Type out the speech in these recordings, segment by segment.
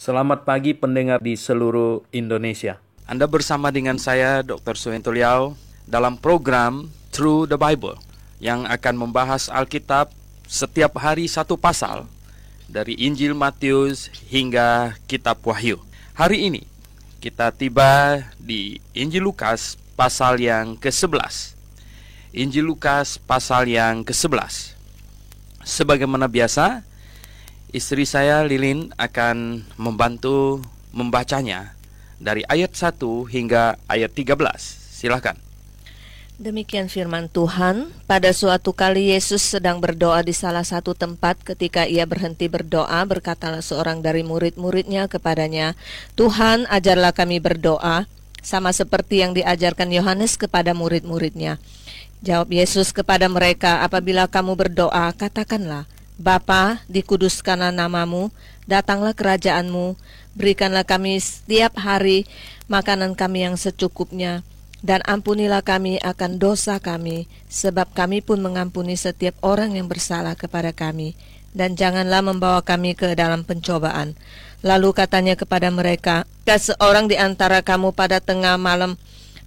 Selamat pagi pendengar di seluruh Indonesia. Anda bersama dengan saya, Dr. Suwento Liao, dalam program Through the Bible, yang akan membahas Alkitab setiap hari satu pasal, dari Injil Matius hingga Kitab Wahyu. Hari ini, kita tiba di Injil Lukas pasal yang ke-11. Injil Lukas pasal yang ke-11. Sebagaimana biasa, istri saya Lilin akan membantu membacanya dari ayat 1 hingga ayat 13. Silakan. Demikian firman Tuhan. Pada suatu kali Yesus sedang berdoa di salah satu tempat. Ketika ia berhenti berdoa, berkatalah seorang dari murid-muridnya kepadanya, "Tuhan, ajarlah kami berdoa, sama seperti yang diajarkan Yohanes kepada murid-muridnya." Jawab Yesus kepada mereka, "Apabila kamu berdoa, katakanlah, Bapa, dikuduskanlah namamu, datanglah kerajaanmu, berikanlah kami setiap hari makanan kami yang secukupnya, dan ampunilah kami akan dosa kami, sebab kami pun mengampuni setiap orang yang bersalah kepada kami, dan janganlah membawa kami ke dalam pencobaan." Lalu katanya kepada mereka, "Seorang di antara kamu pada tengah malam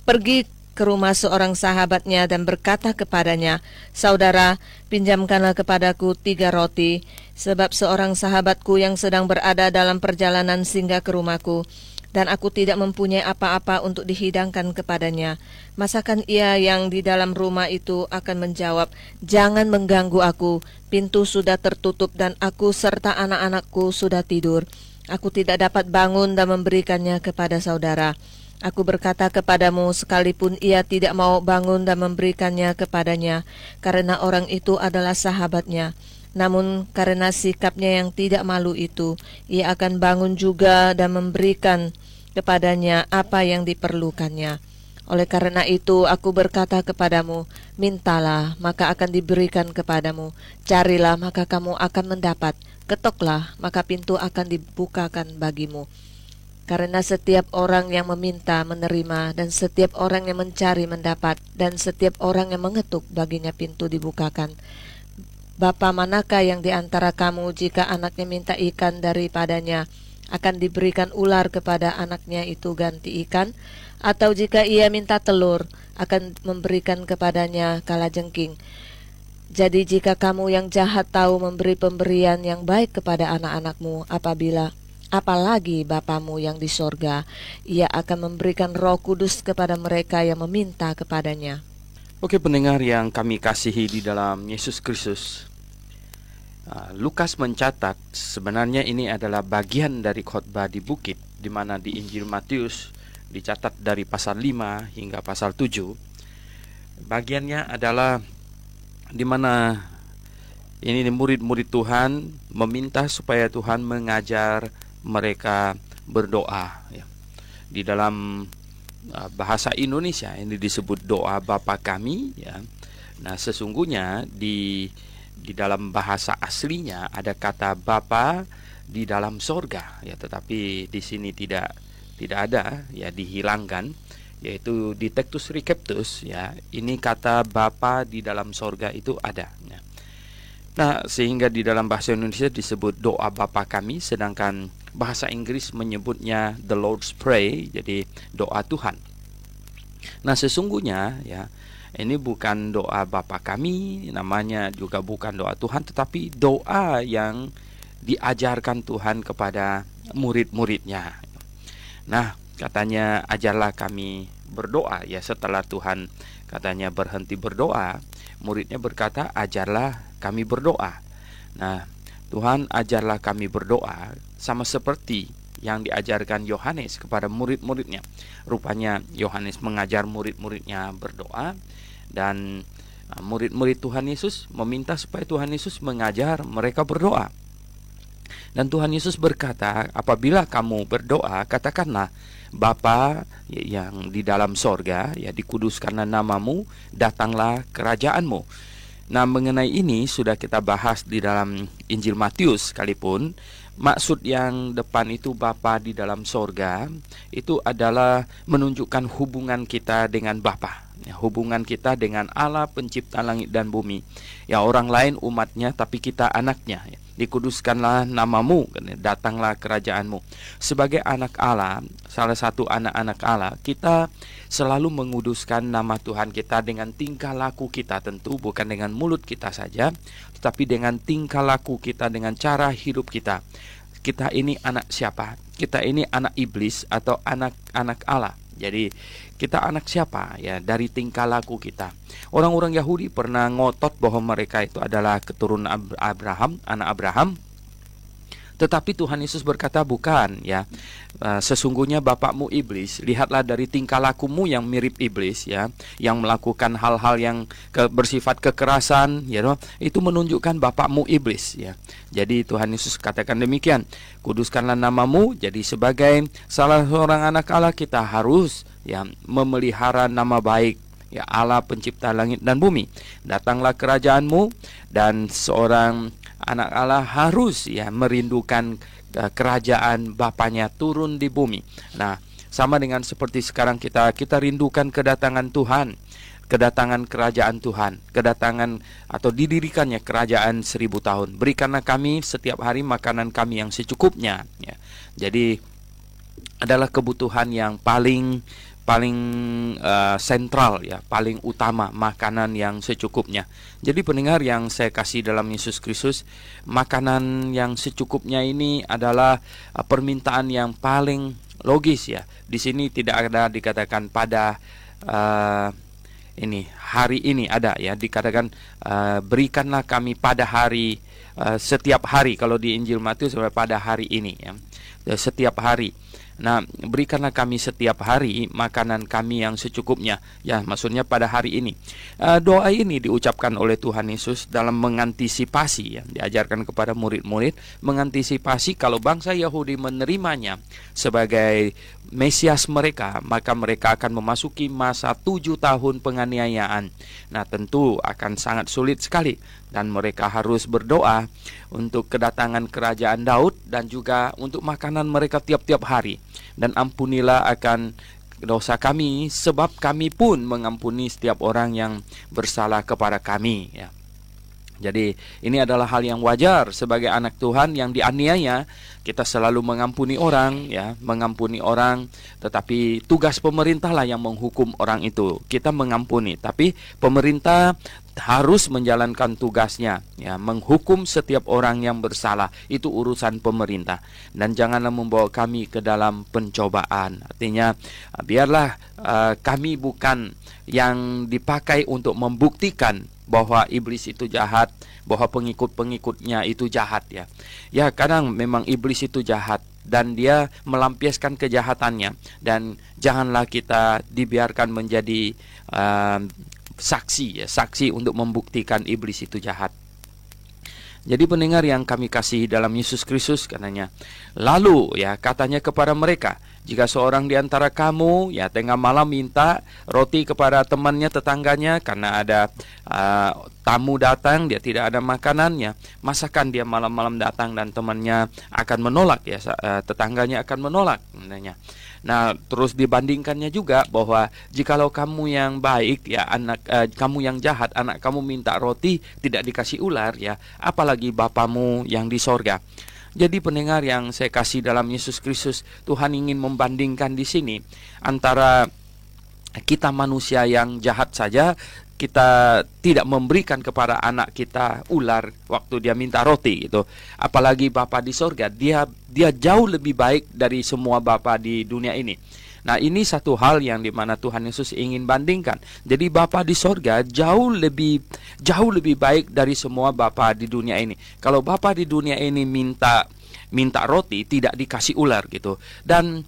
pergi ke rumah seorang sahabatnya dan berkata kepadanya, 'Saudara, pinjamkanlah kepadaku 3 roti, sebab seorang sahabatku yang sedang berada dalam perjalanan singgah ke rumahku, dan aku tidak mempunyai apa-apa untuk dihidangkan kepadanya.' Masakan ia yang di dalam rumah itu akan menjawab, 'Jangan mengganggu aku, pintu sudah tertutup dan aku serta anak-anakku sudah tidur. Aku tidak dapat bangun dan memberikannya kepada saudara.' Aku berkata kepadamu, sekalipun ia tidak mau bangun dan memberikannya kepadanya, karena orang itu adalah sahabatnya. Namun karena sikapnya yang tidak malu itu, ia akan bangun juga dan memberikan kepadanya apa yang diperlukannya. Oleh karena itu, aku berkata kepadamu, mintalah, maka akan diberikan kepadamu. Carilah, maka kamu akan mendapat. Ketoklah, maka pintu akan dibukakan bagimu. Karena setiap orang yang meminta menerima, dan setiap orang yang mencari mendapat, dan setiap orang yang mengetuk baginya pintu dibukakan. Bapa manakah yang di antara kamu jika anaknya minta ikan daripadanya, akan diberikan ular kepada anaknya itu ganti ikan? Atau jika ia minta telur, akan memberikan kepadanya kalajengking? Jadi jika kamu yang jahat tahu memberi pemberian yang baik kepada anak-anakmu, apalagi Bapamu yang di sorga, ia akan memberikan Roh Kudus kepada mereka yang meminta kepadanya." Oke pendengar yang kami kasihi di dalam Yesus Kristus, Lukas mencatat sebenarnya ini adalah bagian dari khotbah di bukit, di mana di Injil Matius dicatat dari pasal 5 hingga pasal 7. Bagiannya adalah di mana ini murid-murid Tuhan meminta supaya Tuhan mengajar mereka berdoa, ya. Di dalam bahasa Indonesia ini disebut doa Bapa kami, ya. Nah, sesungguhnya di dalam bahasa aslinya ada kata Bapa di dalam sorga, ya, tetapi di sini tidak ada, ya, dihilangkan, yaitu di Textus Receptus, ya. Ini kata Bapa di dalam sorga itu ada, ya. Nah, sehingga di dalam bahasa Indonesia disebut doa Bapa kami, sedangkan bahasa Inggris menyebutnya the Lord's Prayer, jadi doa Tuhan. Nah, sesungguhnya, ya, ini bukan doa Bapa kami, namanya juga bukan doa Tuhan, tetapi doa yang diajarkan Tuhan kepada murid-muridnya. Nah, katanya ajarlah kami berdoa, ya. Setelah Tuhan katanya berhenti berdoa, muridnya berkata, ajarlah kami berdoa. Nah, Tuhan ajarlah kami berdoa sama seperti yang diajarkan Yohanes kepada murid-muridnya. Rupanya Yohanes mengajar murid-muridnya berdoa, dan murid-murid Tuhan Yesus meminta supaya Tuhan Yesus mengajar mereka berdoa. Dan Tuhan Yesus berkata, apabila kamu berdoa, katakanlah, Bapa yang di dalam sorga, ya, dikuduskanlah namamu, datanglah kerajaanmu. Nah, mengenai ini sudah kita bahas di dalam Injil Matius sekalipun. Maksud yang depan itu Bapa di dalam sorga, itu adalah menunjukkan hubungan kita dengan Bapa. ya, hubungan kita dengan Allah pencipta langit dan bumi. Ya, orang lain umatnya, tapi kita anaknya, ya. Dikuduskanlah namamu, datanglah kerajaanmu. Sebagai anak Allah, salah satu anak-anak Allah, kita selalu menguduskan nama Tuhan kita dengan tingkah laku kita, tentu bukan dengan mulut kita saja, tetapi dengan tingkah laku kita, dengan cara hidup kita. Kita ini anak siapa? Kita ini anak iblis atau anak-anak Allah? Jadi kita anak siapa? Ya, dari tingkah laku kita. Orang-orang Yahudi pernah ngotot bahwa mereka itu adalah keturunan Abraham, anak Abraham. Tetapi Tuhan Yesus berkata bukan, ya. Sesungguhnya bapakmu iblis. Lihatlah dari tingkah lakumu yang mirip iblis, ya, yang melakukan hal-hal yang bersifat kekerasan, ya, itu menunjukkan bapakmu iblis, ya. Jadi Tuhan Yesus katakan demikian, kuduskanlah namamu. Jadi sebagai salah seorang anak Allah, kita harus, ya, memelihara nama baik, ya, Allah pencipta langit dan bumi. Datanglah kerajaanmu, dan seorang anak Allah harus, ya, merindukan kerajaan Bapaknya turun di bumi. Nah, sama dengan seperti sekarang kita rindukan kedatangan Tuhan, kedatangan kerajaan Tuhan, kedatangan atau didirikannya kerajaan 1000 tahun. Berikanlah kami setiap hari makanan kami yang secukupnya, ya. Jadi adalah kebutuhan yang paling sentral, ya, paling utama, makanan yang secukupnya. Jadi pendengar yang saya kasih dalam Yesus Kristus, makanan yang secukupnya ini adalah permintaan yang paling logis, ya. Di sini tidak ada dikatakan pada hari ini, ada, ya, dikatakan berikanlah kami pada hari, setiap hari. Kalau di Injil Matius pada hari ini, ya, setiap hari. Nah, berikanlah kami setiap hari makanan kami yang secukupnya. Ya, maksudnya pada hari ini. Doa ini diucapkan oleh Tuhan Yesus dalam mengantisipasi, ya, diajarkan kepada murid-murid, mengantisipasi kalau bangsa Yahudi menerimanya sebagai Mesias mereka, maka mereka akan memasuki masa 7 tahun penganiayaan. Nah, tentu akan sangat sulit sekali, dan mereka harus berdoa untuk kedatangan kerajaan Daud dan juga untuk makanan mereka tiap-tiap hari. Dan ampunilah akan dosa kami, sebab kami pun mengampuni setiap orang yang bersalah kepada kami, ya. Jadi ini adalah hal yang wajar sebagai anak Tuhan yang dianiaya. Kita selalu mengampuni orang, ya, mengampuni orang. Tetapi tugas pemerintah lah yang menghukum orang itu. Kita mengampuni, tapi pemerintah harus menjalankan tugasnya, ya, menghukum setiap orang yang bersalah. Itu urusan pemerintah. Dan janganlah membawa kami ke dalam pencobaan. Artinya biarlah kami bukan yang dipakai untuk membuktikan bahwa iblis itu jahat, bahwa pengikut-pengikutnya itu jahat, ya. Ya, kadang memang iblis itu jahat dan dia melampiaskan kejahatannya, dan janganlah kita dibiarkan menjadi saksi, ya, saksi untuk membuktikan iblis itu jahat. Jadi pendengar yang kami kasihi dalam Yesus Kristus, katanya, lalu, ya, katanya kepada mereka, jika seorang di antara kamu, ya, tengah malam minta roti kepada temannya, tetangganya, karena ada tamu datang, dia tidak ada makanannya, masakan dia malam-malam datang dan temannya akan menolak, ya, tetangganya akan menolak, katanya. Nah, terus dibandingkannya juga bahwa jikalau kamu yang baik, ya, kamu yang jahat, anak kamu minta roti tidak dikasih ular, ya, apalagi Bapamu yang di sorga. Jadi pendengar yang saya kasih dalam Yesus Kristus, Tuhan ingin membandingkan di sini antara kita manusia yang jahat saja, kita tidak memberikan kepada anak kita ular waktu dia minta roti, gitu. Apalagi Bapa di sorga, dia jauh lebih baik dari semua bapa di dunia ini. Nah, ini satu hal yang dimana Tuhan Yesus ingin bandingkan. Jadi Bapa di sorga jauh lebih baik dari semua bapa di dunia ini. Kalau bapa di dunia ini minta roti tidak dikasih ular, gitu. Dan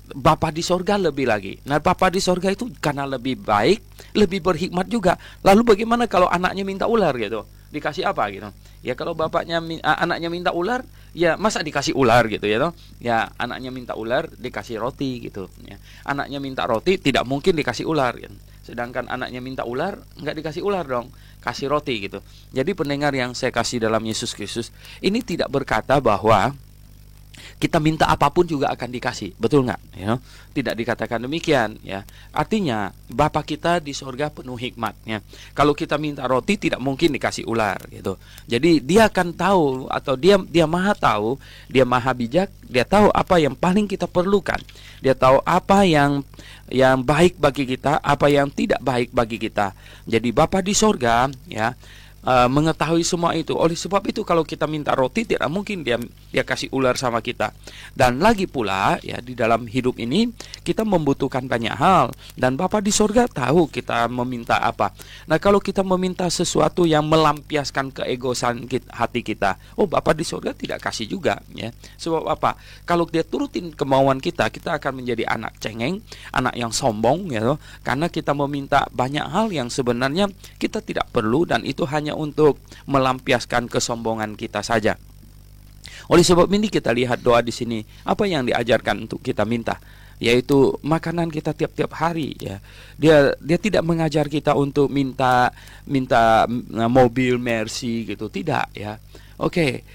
Bapa di sorga lebih lagi. Nah, Bapa di sorga itu karena lebih baik, lebih berhikmat juga. Lalu bagaimana kalau anaknya minta ular, gitu? Dikasih apa, gitu? Ya, kalau anaknya minta ular, ya masa dikasih ular, gitu, ya toh? Ya, anaknya minta ular dikasih roti, gitu, ya. Anaknya minta roti tidak mungkin dikasih ular, gitu. Sedangkan anaknya minta ular, nggak dikasih ular dong, kasih roti, gitu. Jadi pendengar yang saya kasih dalam Yesus Kristus, ini tidak berkata bahwa kita minta apapun juga akan dikasih, betul nggak? Ya, tidak dikatakan demikian. Ya, artinya Bapa kita di sorga penuh hikmatnya. Kalau kita minta roti, tidak mungkin dikasih ular, gitu. Jadi Dia akan tahu, atau dia maha tahu, Dia maha bijak, Dia tahu apa yang paling kita perlukan. Dia tahu apa yang baik bagi kita, apa yang tidak baik bagi kita. Jadi Bapa di sorga, ya, mengetahui semua itu. Oleh sebab itu kalau kita minta roti, tidak mungkin dia kasih ular sama kita. Dan lagi pula, ya, di dalam hidup ini kita membutuhkan banyak hal, dan Bapa di sorga tahu kita meminta apa. Nah, kalau kita meminta sesuatu yang melampiaskan keegosan hati kita, Bapa di sorga tidak kasih juga, ya. Sebab apa? Kalau Dia turutin kemauan kita akan menjadi anak cengeng, anak yang sombong, ya, karena kita meminta banyak hal yang sebenarnya kita tidak perlu, dan itu hanya untuk melampiaskan kesombongan kita saja. Oleh sebab ini kita lihat doa di sini, apa yang diajarkan untuk kita minta, yaitu makanan kita tiap-tiap hari, ya. Dia tidak mengajar kita untuk minta mobil Mercy gitu, tidak, ya. Oke,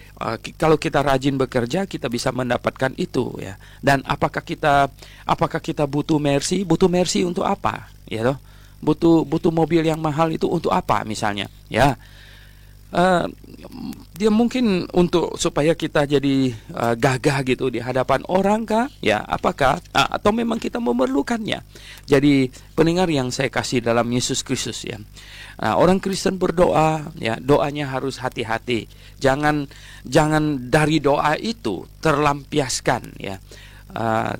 kalau kita rajin bekerja, kita bisa mendapatkan itu, ya. Dan apakah kita butuh Mercy? Butuh Mercy untuk apa? Ya toh? Butuh mobil yang mahal itu untuk apa misalnya? Ya, dia mungkin untuk supaya kita jadi gagah gitu di hadapan orang kah? Ya, apakah? Atau memang kita memerlukannya? Jadi pendengar yang saya kasih dalam Yesus Kristus, ya. Orang Kristen berdoa, ya, doanya harus hati-hati. Jangan dari doa itu terlampiaskan, ya,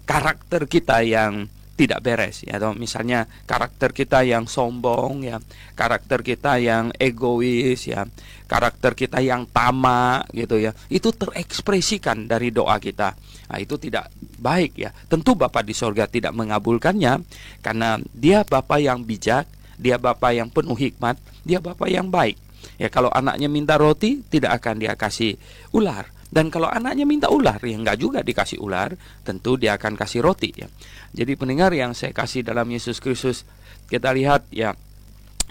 karakter kita yang tidak beres, ya. Misalnya karakter kita yang sombong, ya, karakter kita yang egois, ya, karakter kita yang tamak, gitu, ya. Itu terekspresikan dari doa kita. Nah, itu tidak baik, ya. Tentu Bapa di sorga tidak mengabulkannya, karena Dia Bapa yang bijak, Dia Bapa yang penuh hikmat, Dia Bapa yang baik. Ya, kalau anaknya minta roti, tidak akan Dia kasih ular. Dan kalau anaknya minta ular, ya enggak juga dikasih ular, tentu Dia akan kasih roti, ya. Jadi pendengar yang saya kasih dalam Yesus Kristus, kita lihat, ya.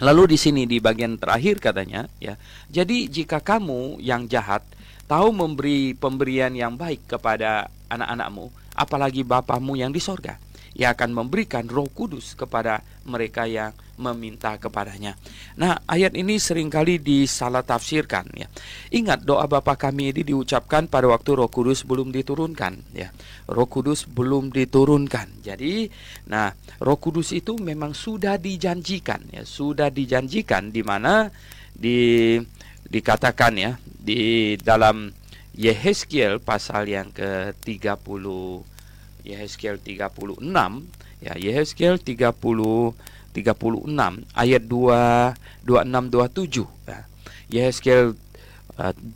Lalu di sini di bagian terakhir katanya, ya. Jadi jika kamu yang jahat tahu memberi pemberian yang baik kepada anak-anakmu, apalagi Bapamu yang di sorga, Ia akan memberikan Roh Kudus kepada mereka yang meminta kepadanya. Nah, ayat ini seringkali disalah tafsirkan, ya. Ingat, doa Bapa kami ini diucapkan pada waktu Roh Kudus belum diturunkan, ya. Roh Kudus belum diturunkan. Jadi, nah, Roh Kudus itu memang sudah dijanjikan, ya, sudah dijanjikan, di mana dikatakan, ya, di dalam Yehezkiel pasal yang ke-36, ya, Yehezkiel 36 ayat 26-27, ya. Yehezkiel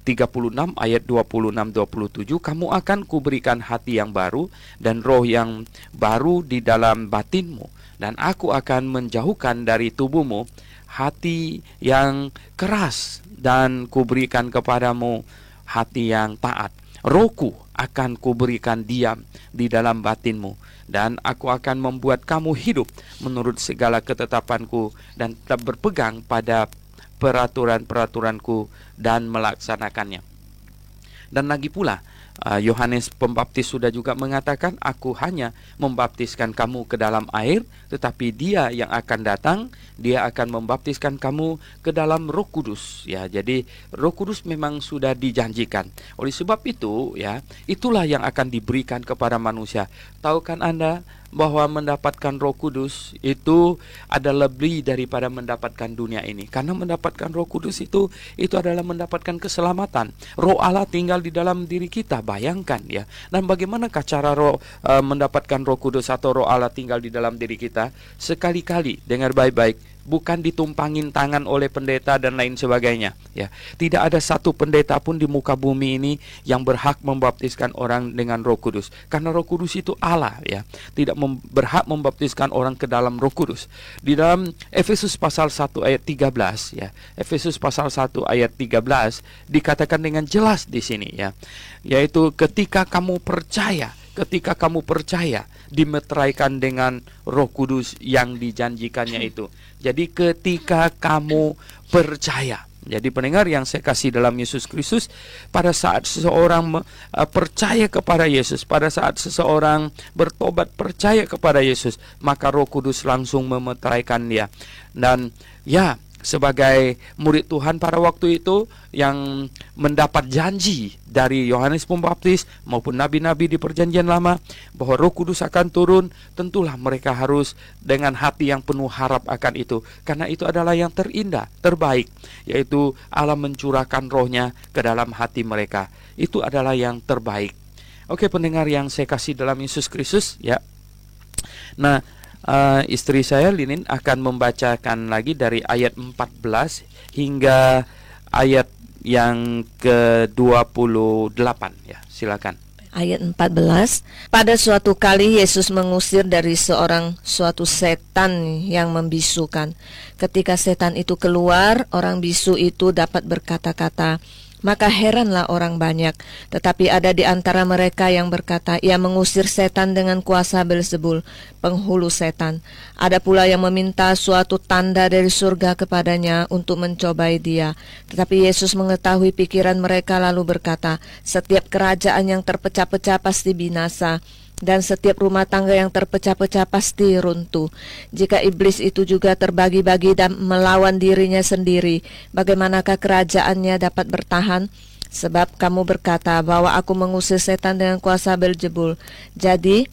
36 ayat 26-27, kamu akan kuberikan hati yang baru dan roh yang baru di dalam batinmu, dan aku akan menjauhkan dari tubuhmu hati yang keras, dan kuberikan kepadamu hati yang taat. Rohku akan kuberikan diam di dalam batinmu, dan aku akan membuat kamu hidup menurut segala ketetapanku dan tetap berpegang pada peraturan-peraturanku dan melaksanakannya. Dan lagi pula, Yohanes Pembaptis sudah juga mengatakan, aku hanya membaptiskan kamu ke dalam air, tetapi Dia yang akan datang, Dia akan membaptiskan kamu ke dalam Roh Kudus, ya. Jadi Roh Kudus memang sudah dijanjikan. Oleh sebab itu, ya, itulah yang akan diberikan kepada manusia. Tahu kan Anda bahwa mendapatkan Roh Kudus itu ada lebih daripada mendapatkan dunia ini. Karena mendapatkan Roh Kudus itu adalah mendapatkan keselamatan. Roh Allah tinggal di dalam diri kita, bayangkan, ya. Dan bagaimanakah cara mendapatkan Roh Kudus atau Roh Allah tinggal di dalam diri kita? Sekali-kali, dengar baik-baik, bukan ditumpangin tangan oleh pendeta dan lain sebagainya, ya. Tidak ada satu pendeta pun di muka bumi ini yang berhak membaptiskan orang dengan Roh Kudus, karena Roh Kudus itu Allah, ya. Tidak berhak membaptiskan orang ke dalam Roh Kudus. Di dalam Efesus pasal 1 ayat 13, ya. Efesus pasal 1 ayat 13 dikatakan dengan jelas di sini, ya. Yaitu ketika kamu percaya, dimeteraikan dengan Roh Kudus yang dijanjikannya itu. Jadi ketika kamu percaya, jadi pendengar yang saya kasih dalam Yesus Kristus, pada saat seseorang percaya kepada Yesus, pada saat seseorang bertobat percaya kepada Yesus, maka Roh Kudus langsung memeteraikan dia. Dan ya, sebagai murid Tuhan pada waktu itu yang mendapat janji dari Yohanes Pembaptis maupun nabi-nabi di Perjanjian Lama bahwa Roh Kudus akan turun, tentulah mereka harus dengan hati yang penuh harap akan itu, karena itu adalah yang terindah, terbaik, yaitu Allah mencurahkan Roh-Nya ke dalam hati mereka. Itu adalah yang terbaik. Oke, pendengar yang saya kasih dalam Yesus Kristus, ya. Nah, istri saya Linin akan membacakan lagi dari ayat 14 hingga ayat yang ke-28, ya. Silakan. Ayat 14. Pada suatu kali Yesus mengusir dari suatu setan yang membisukan. Ketika setan itu keluar, orang bisu itu dapat berkata-kata. Maka heranlah orang banyak. Tetapi ada di antara mereka yang berkata, ia mengusir setan dengan kuasa Beelzebul, penghulu setan. Ada pula yang meminta suatu tanda dari surga kepadanya untuk mencobai dia. Tetapi Yesus mengetahui pikiran mereka lalu berkata, setiap kerajaan yang terpecah-pecah pasti binasa, dan setiap rumah tangga yang terpecah-pecah pasti runtuh. Jika iblis itu juga terbagi-bagi dan melawan dirinya sendiri, bagaimanakah kerajaannya dapat bertahan? Sebab kamu berkata bahwa aku mengusir setan dengan kuasa Beelzebul. Jadi,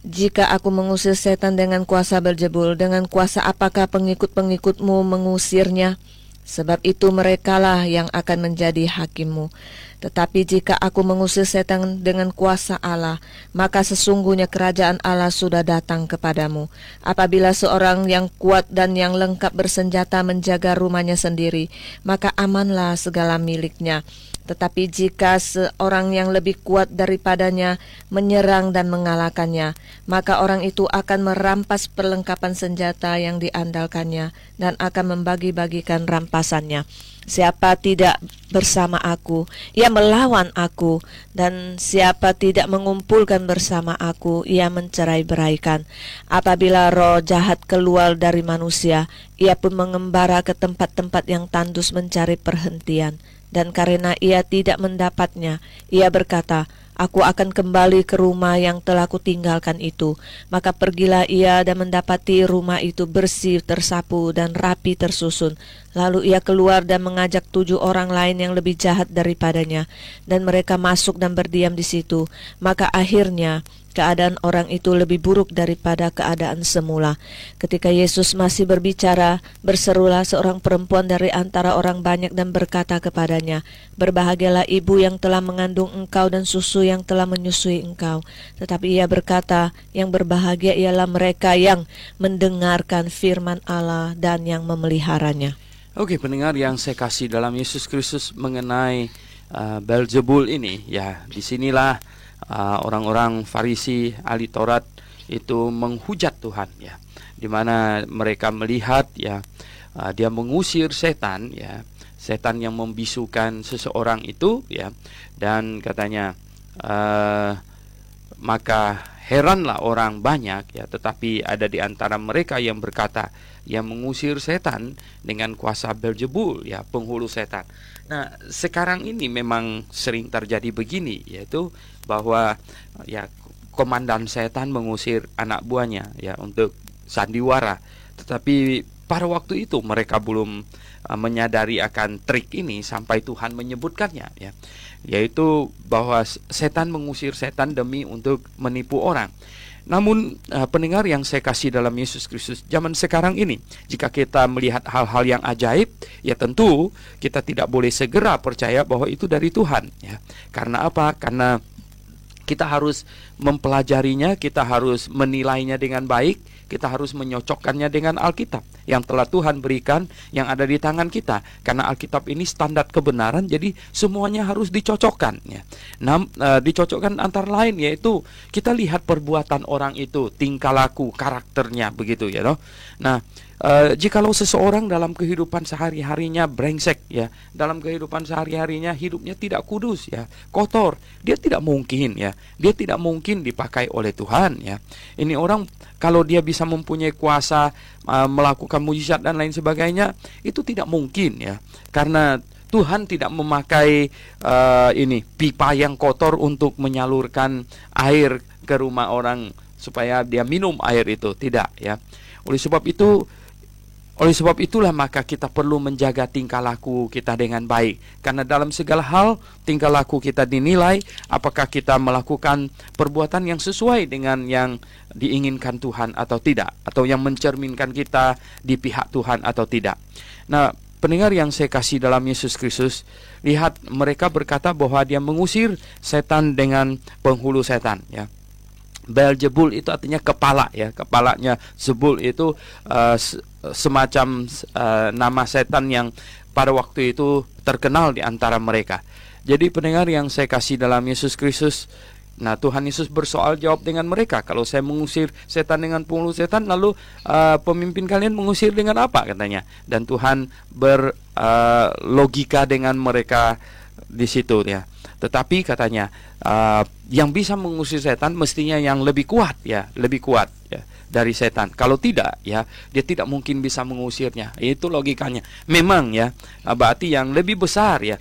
jika aku mengusir setan dengan kuasa Beelzebul, dengan kuasa apakah pengikut-pengikutmu mengusirnya? Sebab itu merekalah yang akan menjadi hakimmu. Tetapi jika aku mengusir setan dengan kuasa Allah, maka sesungguhnya kerajaan Allah sudah datang kepadamu. Apabila seorang yang kuat dan yang lengkap bersenjata menjaga rumahnya sendiri, maka amanlah segala miliknya. Tetapi jika seorang yang lebih kuat daripadanya menyerang dan mengalahkannya, maka orang itu akan merampas perlengkapan senjata yang diandalkannya dan akan membagi-bagikan rampasannya. Siapa tidak bersama aku, ia melawan aku, dan siapa tidak mengumpulkan bersama aku, ia mencerai-beraikan. Apabila roh jahat keluar dari manusia, ia pun mengembara ke tempat-tempat yang tandus mencari perhentian. Dan karena ia tidak mendapatnya, ia berkata, aku akan kembali ke rumah yang telah kutinggalkan itu. Maka pergilah ia dan mendapati rumah itu bersih, tersapu, dan rapi tersusun. Lalu ia keluar dan mengajak 7 orang lain yang lebih jahat daripadanya. Dan mereka masuk dan berdiam di situ. Maka akhirnya keadaan orang itu lebih buruk daripada keadaan semula. Ketika Yesus masih berbicara, berserulah seorang perempuan dari antara orang banyak dan berkata kepadanya, berbahagialah ibu yang telah mengandung engkau dan susu yang telah menyusui engkau. Tetapi ia berkata, yang berbahagia ialah mereka yang mendengarkan firman Allah dan yang memeliharanya. Oke, pendengar yang saya kasih dalam Yesus Kristus mengenai Beelzebul ini, ya, disinilah orang-orang Farisi, ahli Taurat itu menghujat Tuhan, ya, di mana mereka melihat, ya, dia mengusir setan, ya, setan yang membisukan seseorang itu, ya, dan katanya maka heranlah orang banyak, ya, tetapi ada di antara mereka yang berkata, yang mengusir setan dengan kuasa Beelzebul, ya, penghulu setan. Nah, sekarang ini memang sering terjadi begini, yaitu bahwa, ya, komandan setan mengusir anak buahnya, ya, untuk sandiwara. Tetapi pada waktu itu mereka belum menyadari akan trik ini sampai Tuhan menyebutkannya, ya, yaitu bahwa setan mengusir setan demi untuk menipu orang. Namun pendengar yang saya kasih dalam Yesus Kristus, zaman sekarang ini, jika kita melihat hal-hal yang ajaib, ya tentu kita tidak boleh segera percaya bahwa itu dari Tuhan, ya. Karena apa? Karena kita harus mempelajarinya, kita harus menilainya dengan baik, kita harus menyocokkannya dengan Alkitab yang telah Tuhan berikan, yang ada di tangan kita. Karena Alkitab ini standar kebenaran, jadi semuanya harus dicocokkan, ya. Nah, dicocokkan antara lain yaitu kita lihat perbuatan orang itu, tingkah laku, karakternya, begitu, ya, no? Nah, Jikalau seseorang dalam kehidupan sehari-harinya brengsek ya, dalam kehidupan sehari-harinya hidupnya tidak kudus ya, kotor, dia tidak mungkin dipakai oleh Tuhan ya. Ini orang kalau dia bisa mempunyai kuasa melakukan mujizat dan lain sebagainya, itu tidak mungkin ya, karena Tuhan tidak memakai pipa yang kotor untuk menyalurkan air ke rumah orang supaya dia minum air itu, tidak ya. Oleh sebab itulah maka kita perlu menjaga tingkah laku kita dengan baik, karena dalam segala hal tingkah laku kita dinilai apakah kita melakukan perbuatan yang sesuai dengan yang diinginkan Tuhan atau tidak, atau yang mencerminkan kita di pihak Tuhan atau tidak. Nah, pendengar yang saya kasih dalam Yesus Kristus, lihat mereka berkata bahwa dia mengusir setan dengan penghulu setan ya. Beelzebul itu artinya kepala ya, kepalanya Zebul itu semacam nama setan yang pada waktu itu terkenal di antara mereka. Jadi pendengar yang saya kasih dalam Yesus Kristus, nah Tuhan Yesus bersoal jawab dengan mereka, kalau saya mengusir setan dengan penghulu setan, lalu pemimpin kalian mengusir dengan apa katanya. Dan Tuhan berlogika dengan mereka di situ ya. Tetapi katanya yang bisa mengusir setan mestinya yang lebih kuat ya dari setan. Kalau tidak ya, dia tidak mungkin bisa mengusirnya. Itu logikanya. Memang ya, berarti yang lebih besar ya,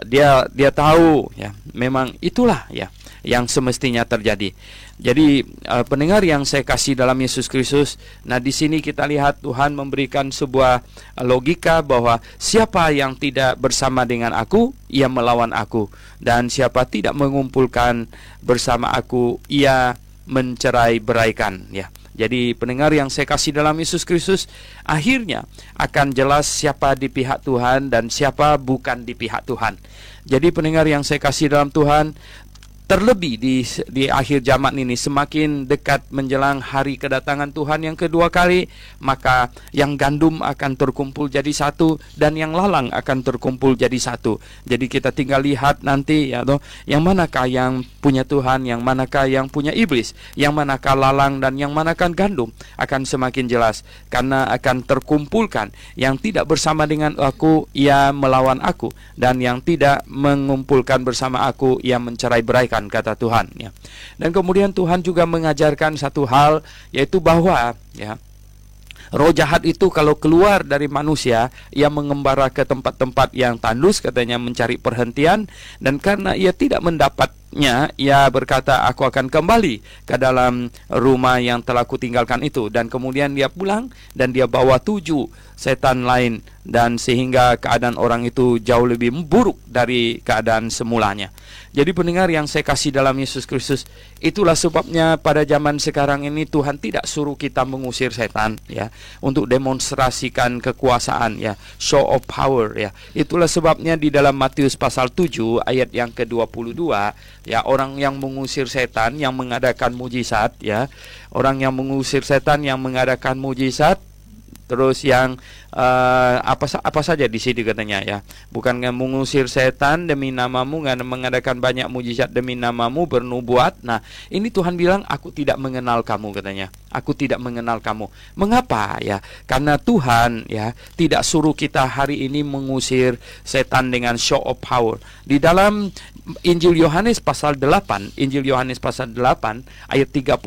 dia tahu ya, memang itulah ya yang semestinya terjadi. Jadi pendengar yang saya kasih dalam Yesus Kristus, nah di sini kita lihat Tuhan memberikan sebuah logika bahwa siapa yang tidak bersama dengan aku, ia melawan aku, dan siapa tidak mengumpulkan bersama aku, ia mencerai-beraikan ya. Jadi pendengar yang saya kasih dalam Yesus Kristus, akhirnya akan jelas siapa di pihak Tuhan dan siapa bukan di pihak Tuhan. Jadi pendengar yang saya kasih dalam Tuhan, terlebih di akhir zaman ini, semakin dekat menjelang hari kedatangan Tuhan yang kedua kali, maka yang gandum akan terkumpul jadi satu dan yang lalang akan terkumpul jadi satu. Jadi kita tinggal lihat nanti ya toh, yang manakah yang punya Tuhan, yang manakah yang punya iblis, yang manakah lalang dan yang manakah gandum, akan semakin jelas, karena akan terkumpulkan yang tidak bersama dengan aku, ia melawan aku, dan yang tidak mengumpulkan bersama aku, ia mencerai-beraikan, kata Tuhan ya. Dan kemudian Tuhan juga mengajarkan satu hal, yaitu bahwa ya, roh jahat itu kalau keluar dari manusia, ia mengembara ke tempat-tempat yang tandus, katanya mencari perhentian, dan karena ia tidak mendapatnya, ia berkata, aku akan kembali ke dalam rumah yang telah kutinggalkan itu. Dan kemudian dia pulang dan dia bawa 7 setan lain, dan sehingga keadaan orang itu jauh lebih buruk dari keadaan semulanya. Jadi pendengar yang saya kasih dalam Yesus Kristus, itulah sebabnya pada zaman sekarang ini Tuhan tidak suruh kita mengusir setan ya, untuk demonstrasikan kekuasaan ya, show of power ya. Itulah sebabnya di dalam Matius pasal 7 ayat yang ke-22 ya, orang yang mengusir setan yang mengadakan mujizat ya, orang yang mengusir setan yang mengadakan mujizat, terus yang apa saja di sini katanya ya, bukan mengusir setan demi namamu, mengadakan banyak mujizat demi namamu, bernubuat. Nah ini Tuhan bilang, aku tidak mengenal kamu katanya, aku tidak mengenal kamu. Mengapa ya? Karena Tuhan ya tidak suruh kita hari ini mengusir setan dengan show of power. Di dalam Injil Yohanes pasal 8, Injil Yohanes pasal 8 ayat 31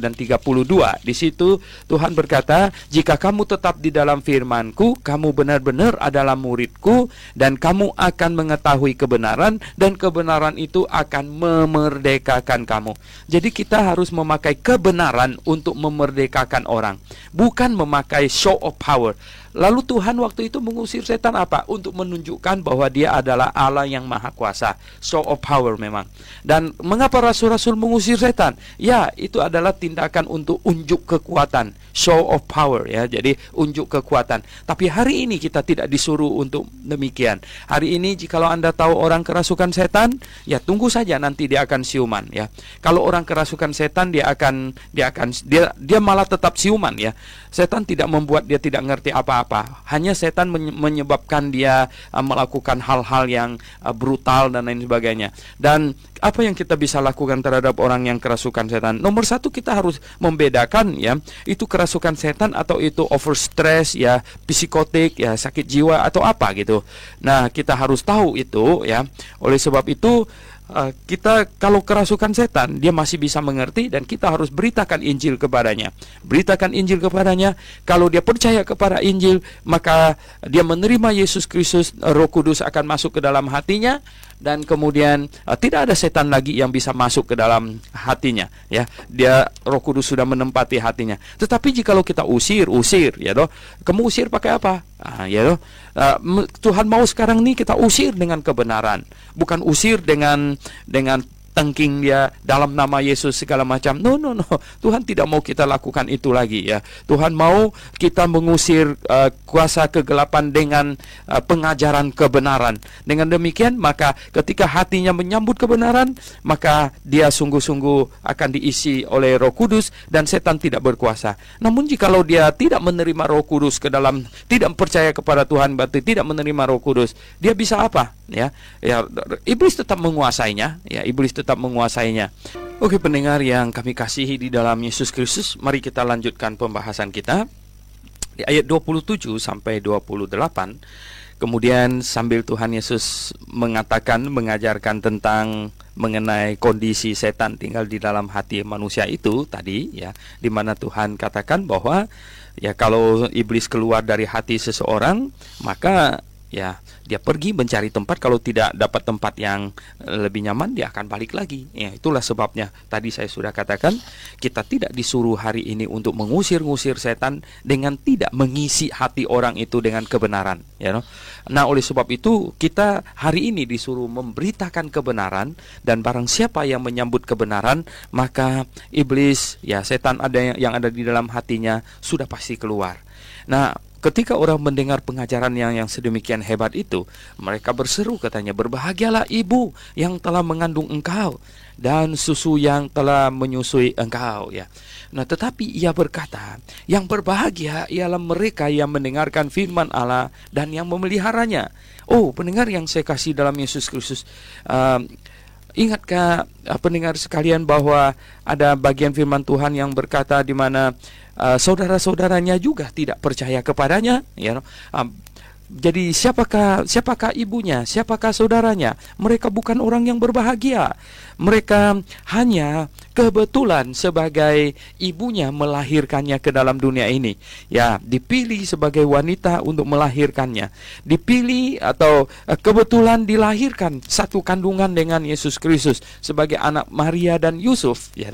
dan 32, di situ Tuhan berkata, jika kamu tetap di dalam firman-Ku, kamu benar-benar adalah murid-Ku, dan kamu akan mengetahui kebenaran, dan kebenaran itu akan memerdekakan kamu. Jadi kita harus memakai kebenaran untuk memerdekakan orang, bukan memakai show of power. Lalu Tuhan waktu itu mengusir setan apa? Untuk menunjukkan bahwa dia adalah Allah yang maha kuasa. Show of power memang. Dan mengapa rasul-rasul mengusir setan? Ya, itu adalah tindakan untuk unjuk kekuatan. Show of power ya. Jadi unjuk kekuatan. Tapi hari ini kita tidak disuruh untuk demikian. Hari ini jikalau Anda tahu orang kerasukan setan, ya tunggu saja nanti dia akan siuman ya. Kalau orang kerasukan setan, dia malah tetap siuman ya. Setan tidak membuat dia tidak ngerti apa-apa. apa. Hanya setan menyebabkan dia melakukan hal-hal yang brutal dan lain sebagainya. Dan apa yang kita bisa lakukan terhadap orang yang kerasukan setan? Nomor satu, kita harus membedakan ya, itu kerasukan setan atau itu overstress ya, psikotik ya, sakit jiwa atau apa gitu. Nah, kita harus tahu itu ya. Oleh sebab itu kita kalau kerasukan setan, dia masih bisa mengerti dan kita harus beritakan Injil kepadanya. Beritakan Injil kepadanya. Kalau dia percaya kepada Injil, maka dia menerima Yesus Kristus, Roh Kudus akan masuk ke dalam hatinya, dan kemudian tidak ada setan lagi yang bisa masuk ke dalam hatinya ya. Dia, Roh Kudus sudah menempati hatinya. Tetapi jikalau kita usir ya toh, kamu usir pakai apa? Ya toh, Tuhan mau sekarang nih kita usir dengan kebenaran, bukan usir dengan tengking dia dalam nama Yesus segala macam. No. Tuhan tidak mau kita lakukan itu lagi ya. Tuhan mau kita mengusir kuasa kegelapan dengan pengajaran kebenaran. Dengan demikian, maka ketika hatinya menyambut kebenaran, maka dia sungguh-sungguh akan diisi oleh Roh Kudus dan setan tidak berkuasa. Namun jikalau dia tidak menerima Roh Kudus ke dalam, tidak percaya kepada Tuhan, berarti tidak menerima Roh Kudus, dia bisa apa? Ya, iblis tetap menguasainya. Oke, pendengar yang kami kasihi di dalam Yesus Kristus, mari kita lanjutkan pembahasan kita di ayat 27 sampai 28. Kemudian sambil Tuhan Yesus mengajarkan tentang mengenai kondisi setan tinggal di dalam hati manusia itu tadi ya, di mana Tuhan katakan bahwa ya, kalau iblis keluar dari hati seseorang, maka ya dia pergi mencari tempat. Kalau tidak dapat tempat yang lebih nyaman, dia akan balik lagi. Ya, itulah sebabnya tadi saya sudah katakan, kita tidak disuruh hari ini untuk mengusir-ngusir setan dengan tidak mengisi hati orang itu dengan kebenaran. Ya, no? Nah, oleh sebab itu kita hari ini disuruh memberitakan kebenaran, dan barang siapa yang menyambut kebenaran, maka iblis ya, setan yang ada di dalam hatinya sudah pasti keluar. Nah, ketika orang mendengar pengajaran yang sedemikian hebat itu, mereka berseru, katanya, berbahagialah ibu yang telah mengandung engkau dan susu yang telah menyusui engkau ya. Nah, tetapi ia berkata, yang berbahagia ialah mereka yang mendengarkan firman Allah dan yang memeliharanya. Oh, pendengar yang saya kasih dalam Yesus Kristus, ingatkah pendengar sekalian bahwa ada bagian firman Tuhan yang berkata di mana saudara-saudaranya juga tidak percaya kepadanya, ya. Jadi siapakah ibunya, siapakah saudaranya? Mereka bukan orang yang berbahagia. Mereka hanya kebetulan sebagai ibunya melahirkannya ke dalam dunia ini. Ya, dipilih sebagai wanita untuk melahirkannya. Dipilih atau kebetulan dilahirkan satu kandungan dengan Yesus Kristus sebagai anak Maria dan Yusuf, ya.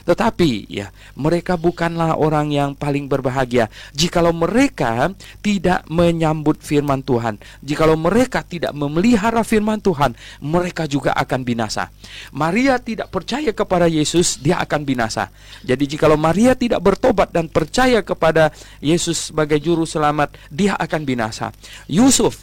Tetapi ya, mereka bukanlah orang yang paling berbahagia jikalau mereka tidak menyambut firman Tuhan. Jikalau mereka tidak memelihara firman Tuhan, mereka juga akan binasa. Maria tidak percaya kepada Yesus, dia akan binasa. Jadi jikalau Maria tidak bertobat dan percaya kepada Yesus sebagai juru selamat, dia akan binasa. Yusuf,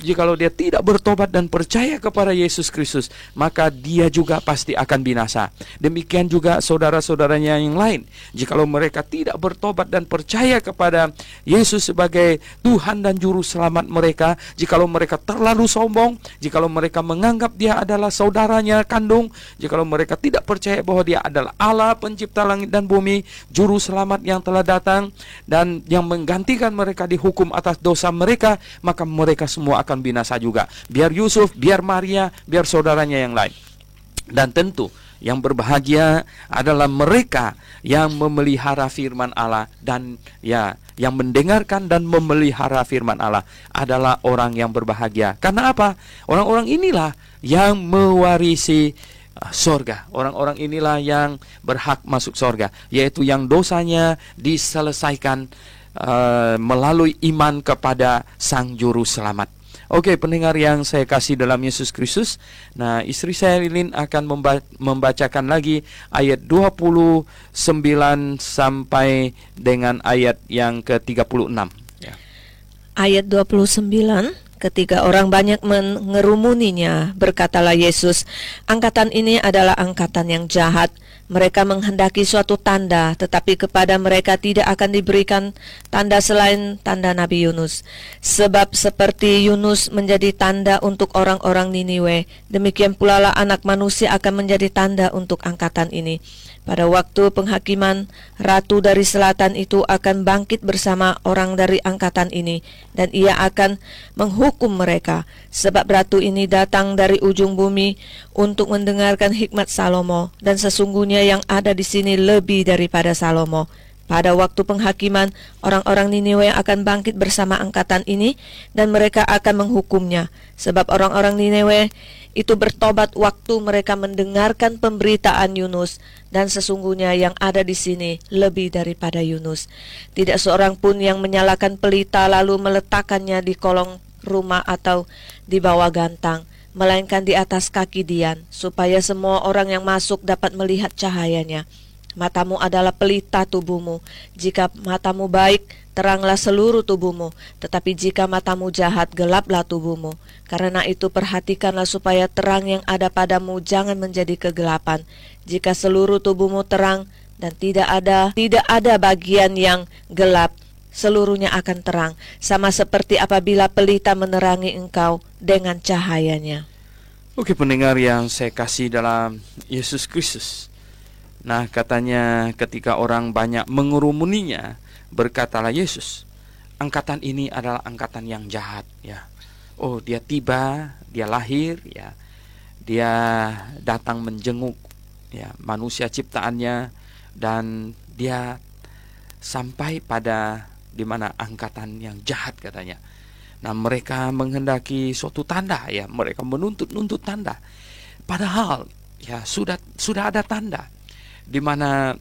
jikalau dia tidak bertobat dan percaya kepada Yesus Kristus, maka dia juga pasti akan binasa. Demikian juga saudara-saudaranya yang lain, jikalau mereka tidak bertobat dan percaya kepada Yesus sebagai Tuhan dan juru selamat mereka, jikalau mereka terlalu sombong, jikalau mereka menganggap dia adalah saudaranya kandung, jikalau mereka tidak percaya bahwa dia adalah Allah pencipta langit dan bumi, juru selamat yang telah datang dan yang menggantikan mereka dihukum atas dosa mereka, maka mereka semua akan binasa juga. Biar Yusuf, biar Maria, biar saudaranya yang lain. Dan tentu yang berbahagia adalah mereka yang memelihara firman Allah dan ya, yang mendengarkan dan memelihara firman Allah adalah orang yang berbahagia. Karena apa? Orang-orang inilah yang mewarisi sorga. Orang-orang inilah yang berhak masuk sorga, yaitu yang dosanya diselesaikan melalui iman kepada Sang Juru Selamat. Oke, pendengar yang saya kasih dalam Yesus Kristus. Nah, istri saya Lilin akan membacakan lagi ayat 29 sampai dengan ayat yang ke-36 ya. Ayat 29. Ketika orang banyak mengerumuninya, berkatalah Yesus, angkatan ini adalah angkatan yang jahat. Mereka menghendaki suatu tanda, tetapi kepada mereka tidak akan diberikan tanda selain tanda Nabi Yunus. Sebab seperti Yunus menjadi tanda untuk orang-orang Niniwe, demikian pula lah Anak Manusia akan menjadi tanda untuk angkatan ini. Pada waktu penghakiman, ratu dari selatan itu akan bangkit bersama orang dari angkatan ini, dan ia akan menghukum mereka, sebab ratu ini datang dari ujung bumi untuk mendengarkan hikmat Salomo, dan sesungguhnya yang ada di sini lebih daripada Salomo. Pada waktu penghakiman, orang-orang Niniwe akan bangkit bersama angkatan ini, dan mereka akan menghukumnya, sebab orang-orang Niniwe itu bertobat waktu mereka mendengarkan pemberitaan Yunus, dan sesungguhnya yang ada di sini lebih daripada Yunus. Tidak seorang pun yang menyalakan pelita lalu meletakkannya di kolong rumah atau di bawah gantang, melainkan di atas kaki Dian, supaya semua orang yang masuk dapat melihat cahayanya. Matamu adalah pelita tubuhmu. Jika matamu baik, teranglah seluruh tubuhmu. Tetapi jika matamu jahat, gelaplah tubuhmu. Karena itu perhatikanlah supaya terang yang ada padamu jangan menjadi kegelapan. Jika seluruh tubuhmu terang dan tidak ada bagian yang gelap, seluruhnya akan terang, sama seperti apabila pelita menerangi engkau dengan cahayanya. Oke, pendengar yang saya kasih dalam Yesus Kristus. Nah, katanya ketika orang banyak mengerumuninya, berkatalah Yesus, angkatan ini adalah angkatan yang jahat, ya. Oh, dia tiba, dia lahir, ya. Dia datang menjenguk, ya, manusia ciptaannya, dan dia sampai pada di mana angkatan yang jahat, katanya. Nah, mereka menghendaki suatu tanda, ya. Mereka menuntut tanda. Padahal, ya, sudah ada tanda di mana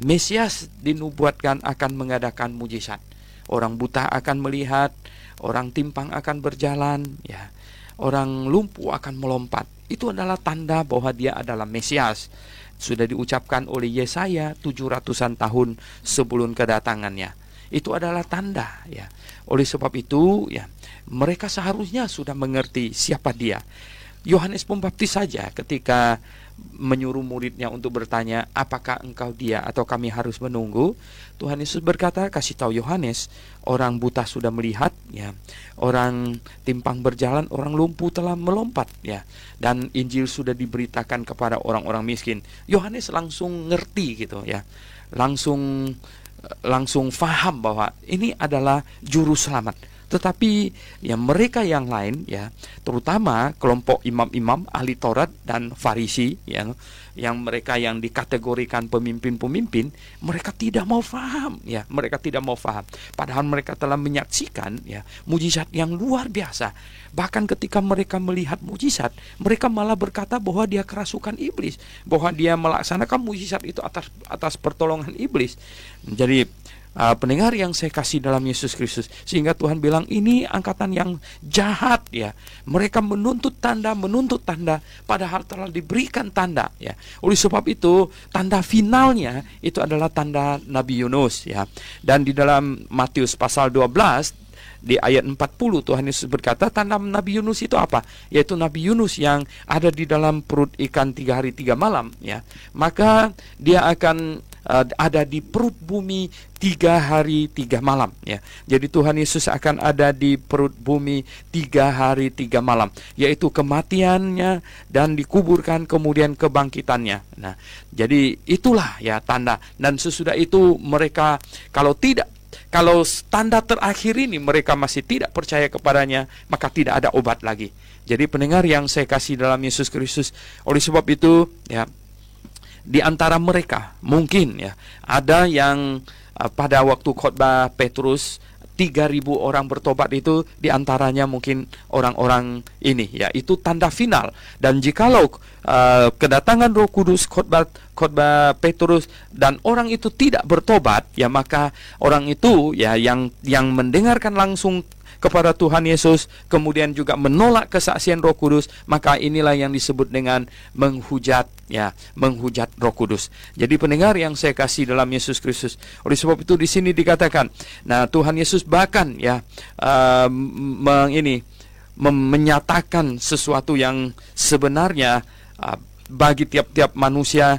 Mesias dinubuatkan akan mengadakan mujizat. Orang buta akan melihat, orang timpang akan berjalan, ya. Orang lumpuh akan melompat. Itu adalah tanda bahwa dia adalah Mesias. Sudah diucapkan oleh Yesaya 700-an tahun sebelum kedatangannya. Itu adalah tanda, ya. Oleh sebab itu, ya, mereka seharusnya sudah mengerti siapa dia. Yohanes Pembaptis saja ketika menyuruh muridnya untuk bertanya, apakah engkau dia atau kami harus menunggu? Tuhan Yesus berkata, kasih tahu Yohanes, orang buta sudah melihat, ya, orang timpang berjalan, orang lumpuh telah melompat, ya, dan Injil sudah diberitakan kepada orang-orang miskin. Yohanes langsung ngerti gitu, ya, langsung faham bahwa ini adalah juru selamat. Tetapi ya mereka yang lain, ya, terutama kelompok imam-imam, ahli Taurat dan Farisi, ya, yang mereka yang dikategorikan pemimpin-pemimpin, mereka tidak mau faham, ya, mereka tidak mau faham. Padahal mereka telah menyaksikan, ya, mujizat yang luar biasa. Bahkan ketika mereka melihat mujizat, mereka malah berkata bahwa dia kerasukan iblis, bahwa dia melaksanakan mujizat itu atas pertolongan iblis. Jadi pendengar yang saya kasih dalam Yesus Kristus, sehingga Tuhan bilang ini angkatan yang jahat, ya. Mereka menuntut tanda, padahal telah diberikan tanda, ya. Oleh sebab itu tanda finalnya itu adalah tanda Nabi Yunus, ya. Dan di dalam Matius pasal 12 di ayat 40 Tuhan Yesus berkata tanda Nabi Yunus itu apa? Yaitu Nabi Yunus yang ada di dalam perut ikan 3 hari 3 malam, ya. Maka dia akan ada di perut bumi 3 hari 3 malam, ya. Jadi Tuhan Yesus akan ada di perut bumi 3 hari 3 malam, yaitu kematiannya dan dikuburkan, kemudian kebangkitannya. Nah, jadi itulah, ya, tanda. Dan sesudah itu mereka kalau tanda terakhir ini mereka masih tidak percaya kepadanya, maka tidak ada obat lagi. Jadi pendengar yang saya kasih dalam Yesus Kristus, oleh sebab itu, ya, di antara mereka mungkin, ya, ada yang pada waktu khotbah Petrus 3.000 orang bertobat, itu di antaranya mungkin orang-orang ini, ya, itu tanda final. Dan jikalau kedatangan Roh Kudus khotbah Petrus dan orang itu tidak bertobat, ya, maka orang itu, ya, yang mendengarkan langsung kepada Tuhan Yesus, kemudian juga menolak kesaksian Roh Kudus, maka inilah yang disebut dengan menghujat, ya, menghujat Roh Kudus. Jadi pendengar yang saya kasih dalam Yesus Kristus, oleh sebab itu di sini dikatakan, nah Tuhan Yesus bahkan, ya, menyatakan sesuatu yang sebenarnya bagi tiap-tiap manusia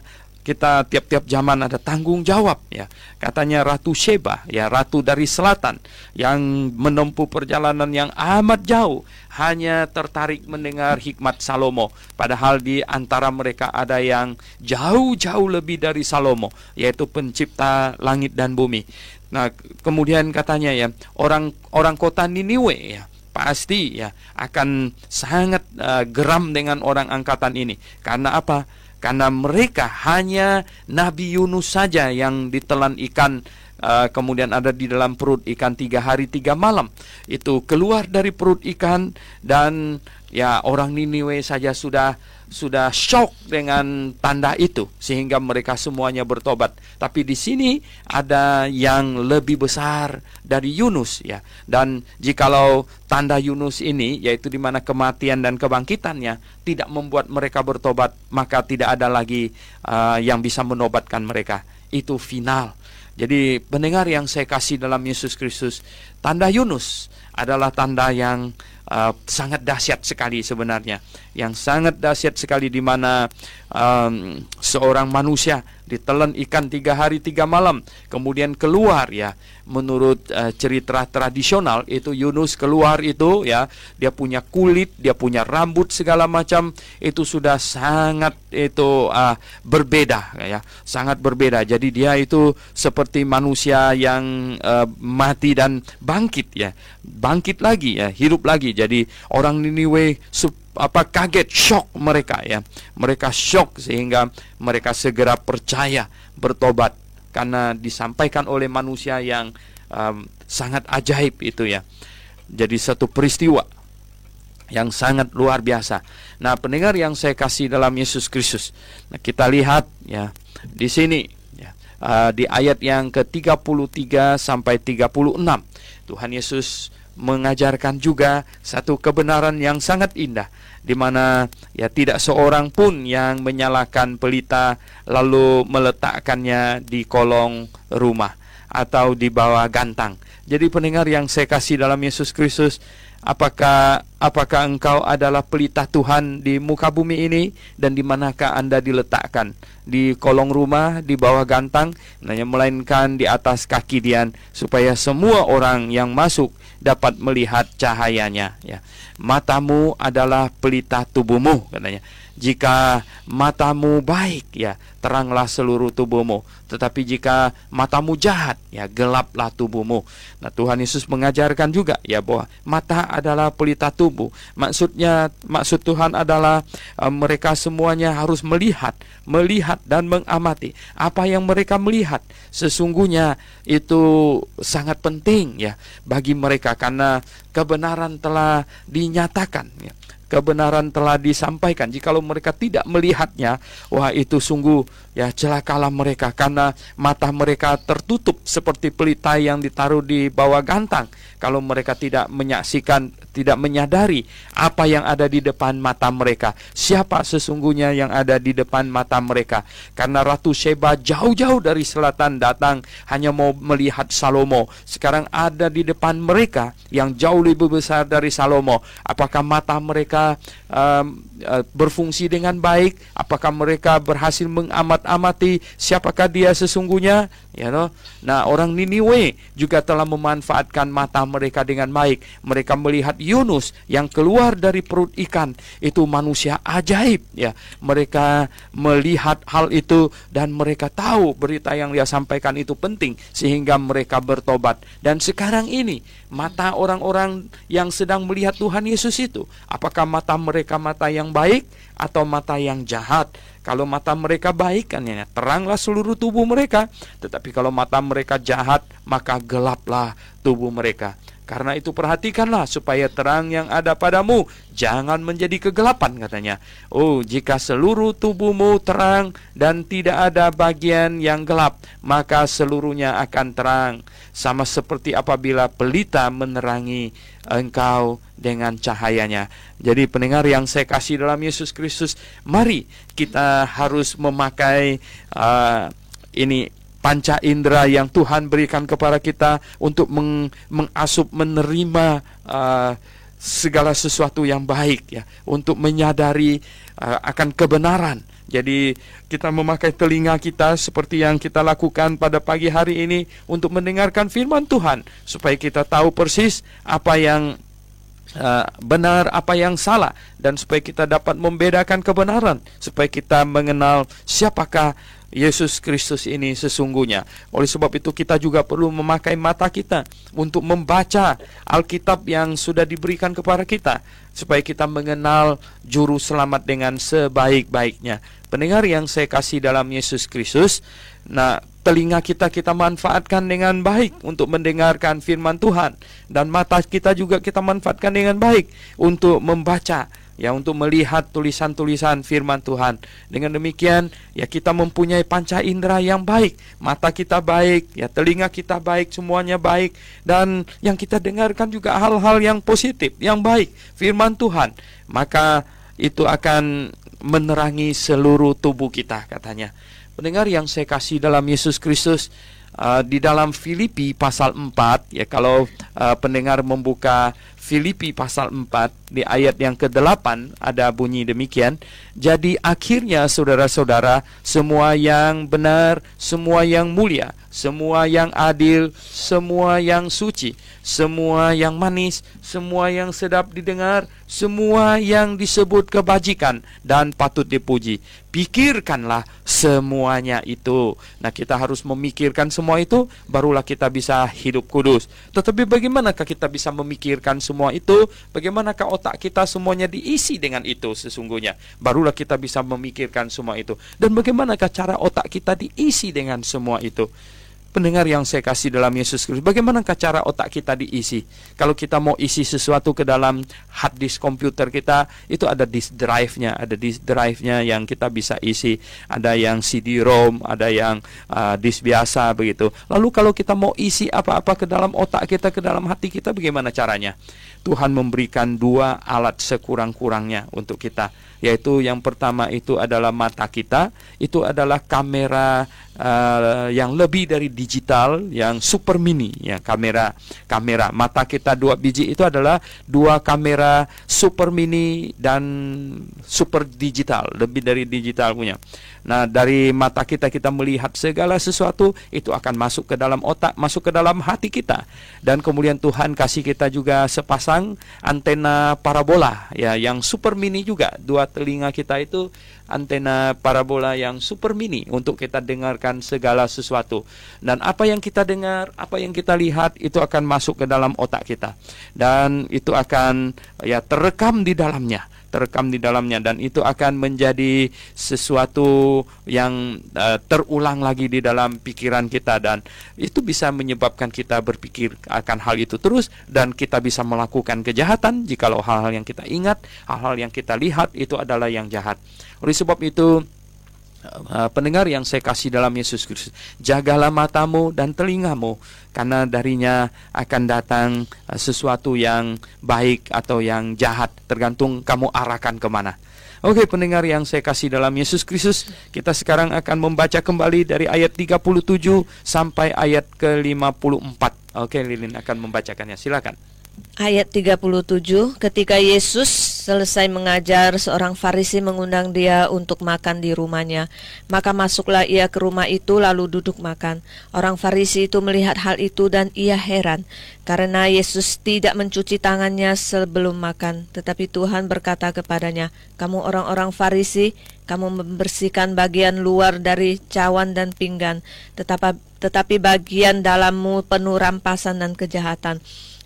kita tiap-tiap zaman ada tanggung jawab ya. Katanya Ratu Sheba ya, ratu dari selatan yang menempuh perjalanan yang amat jauh hanya tertarik mendengar hikmat Salomo, padahal di antara mereka ada yang jauh-jauh lebih dari Salomo, yaitu pencipta langit dan bumi. Nah, kemudian katanya ya, orang kota Niniwe ya pasti ya akan sangat geram dengan orang angkatan ini. Karena apa? Karena mereka hanya Nabi Yunus saja yang ditelan ikan, kemudian ada di dalam perut ikan 3 hari 3 malam. Itu keluar dari perut ikan, dan ya orang Niniwe saja sudah shock dengan tanda itu, sehingga mereka semuanya bertobat. Tapi di sini ada yang lebih besar dari Yunus ya. Dan jikalau tanda Yunus ini, yaitu di mana kematian dan kebangkitannya tidak membuat mereka bertobat, maka tidak ada lagi yang bisa menobatkan mereka. Itu final. Jadi pendengar yang saya kasih dalam Yesus Kristus, tanda Yunus adalah tanda yang sangat dahsyat sekali sebenarnya, yang sangat dahsyat sekali, di mana seorang manusia ditelan ikan 3 hari 3 malam, kemudian keluar ya. Menurut cerita tradisional itu Yunus keluar itu ya, dia punya kulit, dia punya rambut segala macam, itu sudah sangat itu berbeda ya, sangat berbeda. Jadi dia itu seperti manusia yang mati dan bangkit ya, bangkit lagi ya, hidup lagi. Jadi orang Niniwe kaget, shock mereka ya. Mereka shock sehingga mereka segera percaya, bertobat, karena disampaikan oleh manusia yang sangat ajaib itu ya. Jadi satu peristiwa yang sangat luar biasa. Nah, pendengar yang saya kasih dalam Yesus Kristus, nah, kita lihat ya di sini ya, di ayat yang ke-33 sampai 36, Tuhan Yesus mengajarkan juga satu kebenaran yang sangat indah, di mana ya tidak seorang pun yang menyalakan pelita lalu meletakkannya di kolong rumah atau di bawah gantang. Jadi pendengar yang saya kasih dalam Yesus Kristus, apakah engkau adalah pelita Tuhan di muka bumi ini, dan di manakah Anda diletakkan? Di kolong rumah, di bawah gantang, melainkan di atas kaki Dian, supaya semua orang yang masuk dapat melihat cahayanya ya. Matamu adalah pelita tubuhmu, katanya. Jika matamu baik ya, teranglah seluruh tubuhmu. Tetapi jika matamu jahat ya, gelaplah tubuhmu. Nah, Tuhan Yesus mengajarkan juga ya bahwa mata adalah pelita tubuh. Maksud Tuhan adalah mereka semuanya harus melihat dan mengamati. Apa yang mereka melihat sesungguhnya itu sangat penting ya bagi mereka, karena kebenaran telah dinyatakan ya. Kebenaran telah disampaikan. Jikalau mereka tidak melihatnya, wah itu sungguh ya celakalah mereka, karena mata mereka tertutup seperti pelita yang ditaruh di bawah gantang. Kalau mereka tidak menyaksikan, tidak menyadari apa yang ada di depan mata mereka, siapa sesungguhnya yang ada di depan mata mereka. Karena Ratu Sheba jauh-jauh dari selatan datang hanya mau melihat Salomo. Sekarang ada di depan mereka yang jauh lebih besar dari Salomo. Apakah mata mereka berfungsi dengan baik? Apakah mereka berhasil mengamat-amati siapakah dia sesungguhnya? Ya, no? Nah, orang Niniwe juga telah memanfaatkan mata mereka dengan baik. Mereka melihat Yunus yang keluar dari perut ikan, itu manusia ajaib ya. Mereka melihat hal itu dan mereka tahu berita yang dia sampaikan itu penting, sehingga mereka bertobat. Dan sekarang ini mata orang-orang yang sedang melihat Tuhan Yesus itu, apakah mata mereka mata yang baik atau mata yang jahat? Kalau mata mereka baik, kan ya, teranglah seluruh tubuh mereka. Tetapi kalau mata mereka jahat, maka gelaplah tubuh mereka. Karena itu perhatikanlah supaya terang yang ada padamu jangan menjadi kegelapan, katanya. Oh, jika seluruh tubuhmu terang dan tidak ada bagian yang gelap, maka seluruhnya akan terang, sama seperti apabila pelita menerangi engkau dengan cahayanya. Jadi pendengar yang saya kasih dalam Yesus Kristus, mari kita harus memakai ini panca indera yang Tuhan berikan kepada kita untuk mengasup, menerima segala sesuatu yang baik ya, untuk menyadari akan kebenaran Jadi kita memakai telinga kita seperti yang kita lakukan pada pagi hari ini untuk mendengarkan firman Tuhan, supaya kita tahu persis apa yang benar, apa yang salah, dan supaya kita dapat membedakan kebenaran, supaya kita mengenal siapakah Yesus Kristus ini sesungguhnya. Oleh sebab itu kita juga perlu memakai mata kita untuk membaca Alkitab yang sudah diberikan kepada kita, supaya kita mengenal juru selamat dengan sebaik-baiknya. Pendengar yang saya kasih dalam Yesus Kristus, nah, telinga kita manfaatkan dengan baik untuk mendengarkan firman Tuhan, dan mata kita juga kita manfaatkan dengan baik untuk membaca, ya, untuk melihat tulisan-tulisan firman Tuhan. Dengan demikian, ya, kita mempunyai panca indera yang baik. Mata kita baik, ya, telinga kita baik, semuanya baik, dan yang kita dengarkan juga hal-hal yang positif, yang baik, firman Tuhan. Maka itu akan menerangi seluruh tubuh kita, katanya. Pendengar yang saya kasih dalam Yesus Kristus, di dalam Filipi pasal 4, ya, kalau pendengar membuka Filipi pasal 4 di ayat yang ke-8 ada bunyi demikian. Jadi akhirnya saudara-saudara, semua yang benar, semua yang mulia, semua yang adil, semua yang suci, semua yang manis, semua yang sedap didengar, semua yang disebut kebajikan dan patut dipuji, pikirkanlah semuanya itu. Nah, kita harus memikirkan semua itu, barulah kita bisa hidup kudus. Tetapi bagaimanakah kita bisa memikirkan semua itu? Bagaimanakah otak kita semuanya diisi dengan itu sesungguhnya? Barulah kita bisa memikirkan semua itu. Dan bagaimanakah cara otak kita diisi dengan semua itu? Pendengar yang saya kasih dalam Yesus Kristus, bagaimanakah cara otak kita diisi? Kalau kita mau isi sesuatu ke dalam hard disk komputer kita, itu ada disk drive-nya, yang kita bisa isi. Ada yang CD-ROM, ada yang disk biasa begitu. Lalu kalau kita mau isi apa-apa ke dalam otak kita, ke dalam hati kita, bagaimana caranya? Tuhan memberikan 2 alat sekurang-kurangnya untuk kita, yaitu yang pertama itu adalah mata kita. Itu adalah kamera yang lebih dari digital, yang super mini, ya, kamera mata kita 2 biji itu adalah 2 kamera super mini dan super digital, lebih dari digital punya. Nah, dari mata kita melihat segala sesuatu, itu akan masuk ke dalam otak, masuk ke dalam hati kita. Dan kemudian Tuhan kasih kita juga sepasang antena parabola, ya, yang super mini juga. 2 telinga kita itu antena parabola yang super mini untuk kita dengarkan segala sesuatu. Dan apa yang kita dengar, apa yang kita lihat, itu akan masuk ke dalam otak kita. Dan itu akan, ya, terekam di dalamnya, dan itu akan menjadi sesuatu yang terulang lagi di dalam pikiran kita, dan itu bisa menyebabkan kita berpikir akan hal itu terus, dan kita bisa melakukan kejahatan jikalau hal-hal yang kita ingat, hal-hal yang kita lihat itu adalah yang jahat. Oleh sebab itu, pendengar yang saya kasih dalam Yesus Kristus, jagalah matamu dan telingamu, karena darinya akan datang sesuatu yang baik atau yang jahat, tergantung kamu arahkan kemana. Oke, pendengar yang saya kasih dalam Yesus Kristus, kita sekarang akan membaca kembali dari ayat 37 sampai ayat ke-54. Oke, Lilin akan membacakannya, silakan. Ayat 37, ketika Yesus selesai mengajar, seorang Farisi mengundang dia untuk makan di rumahnya. Maka masuklah ia ke rumah itu lalu duduk makan. Orang Farisi itu melihat hal itu dan ia heran, karena Yesus tidak mencuci tangannya sebelum makan. Tetapi Tuhan berkata kepadanya, "Kamu orang-orang Farisi, kamu membersihkan bagian luar dari cawan dan pinggan, tetapi bagian dalammu penuh rampasan dan kejahatan.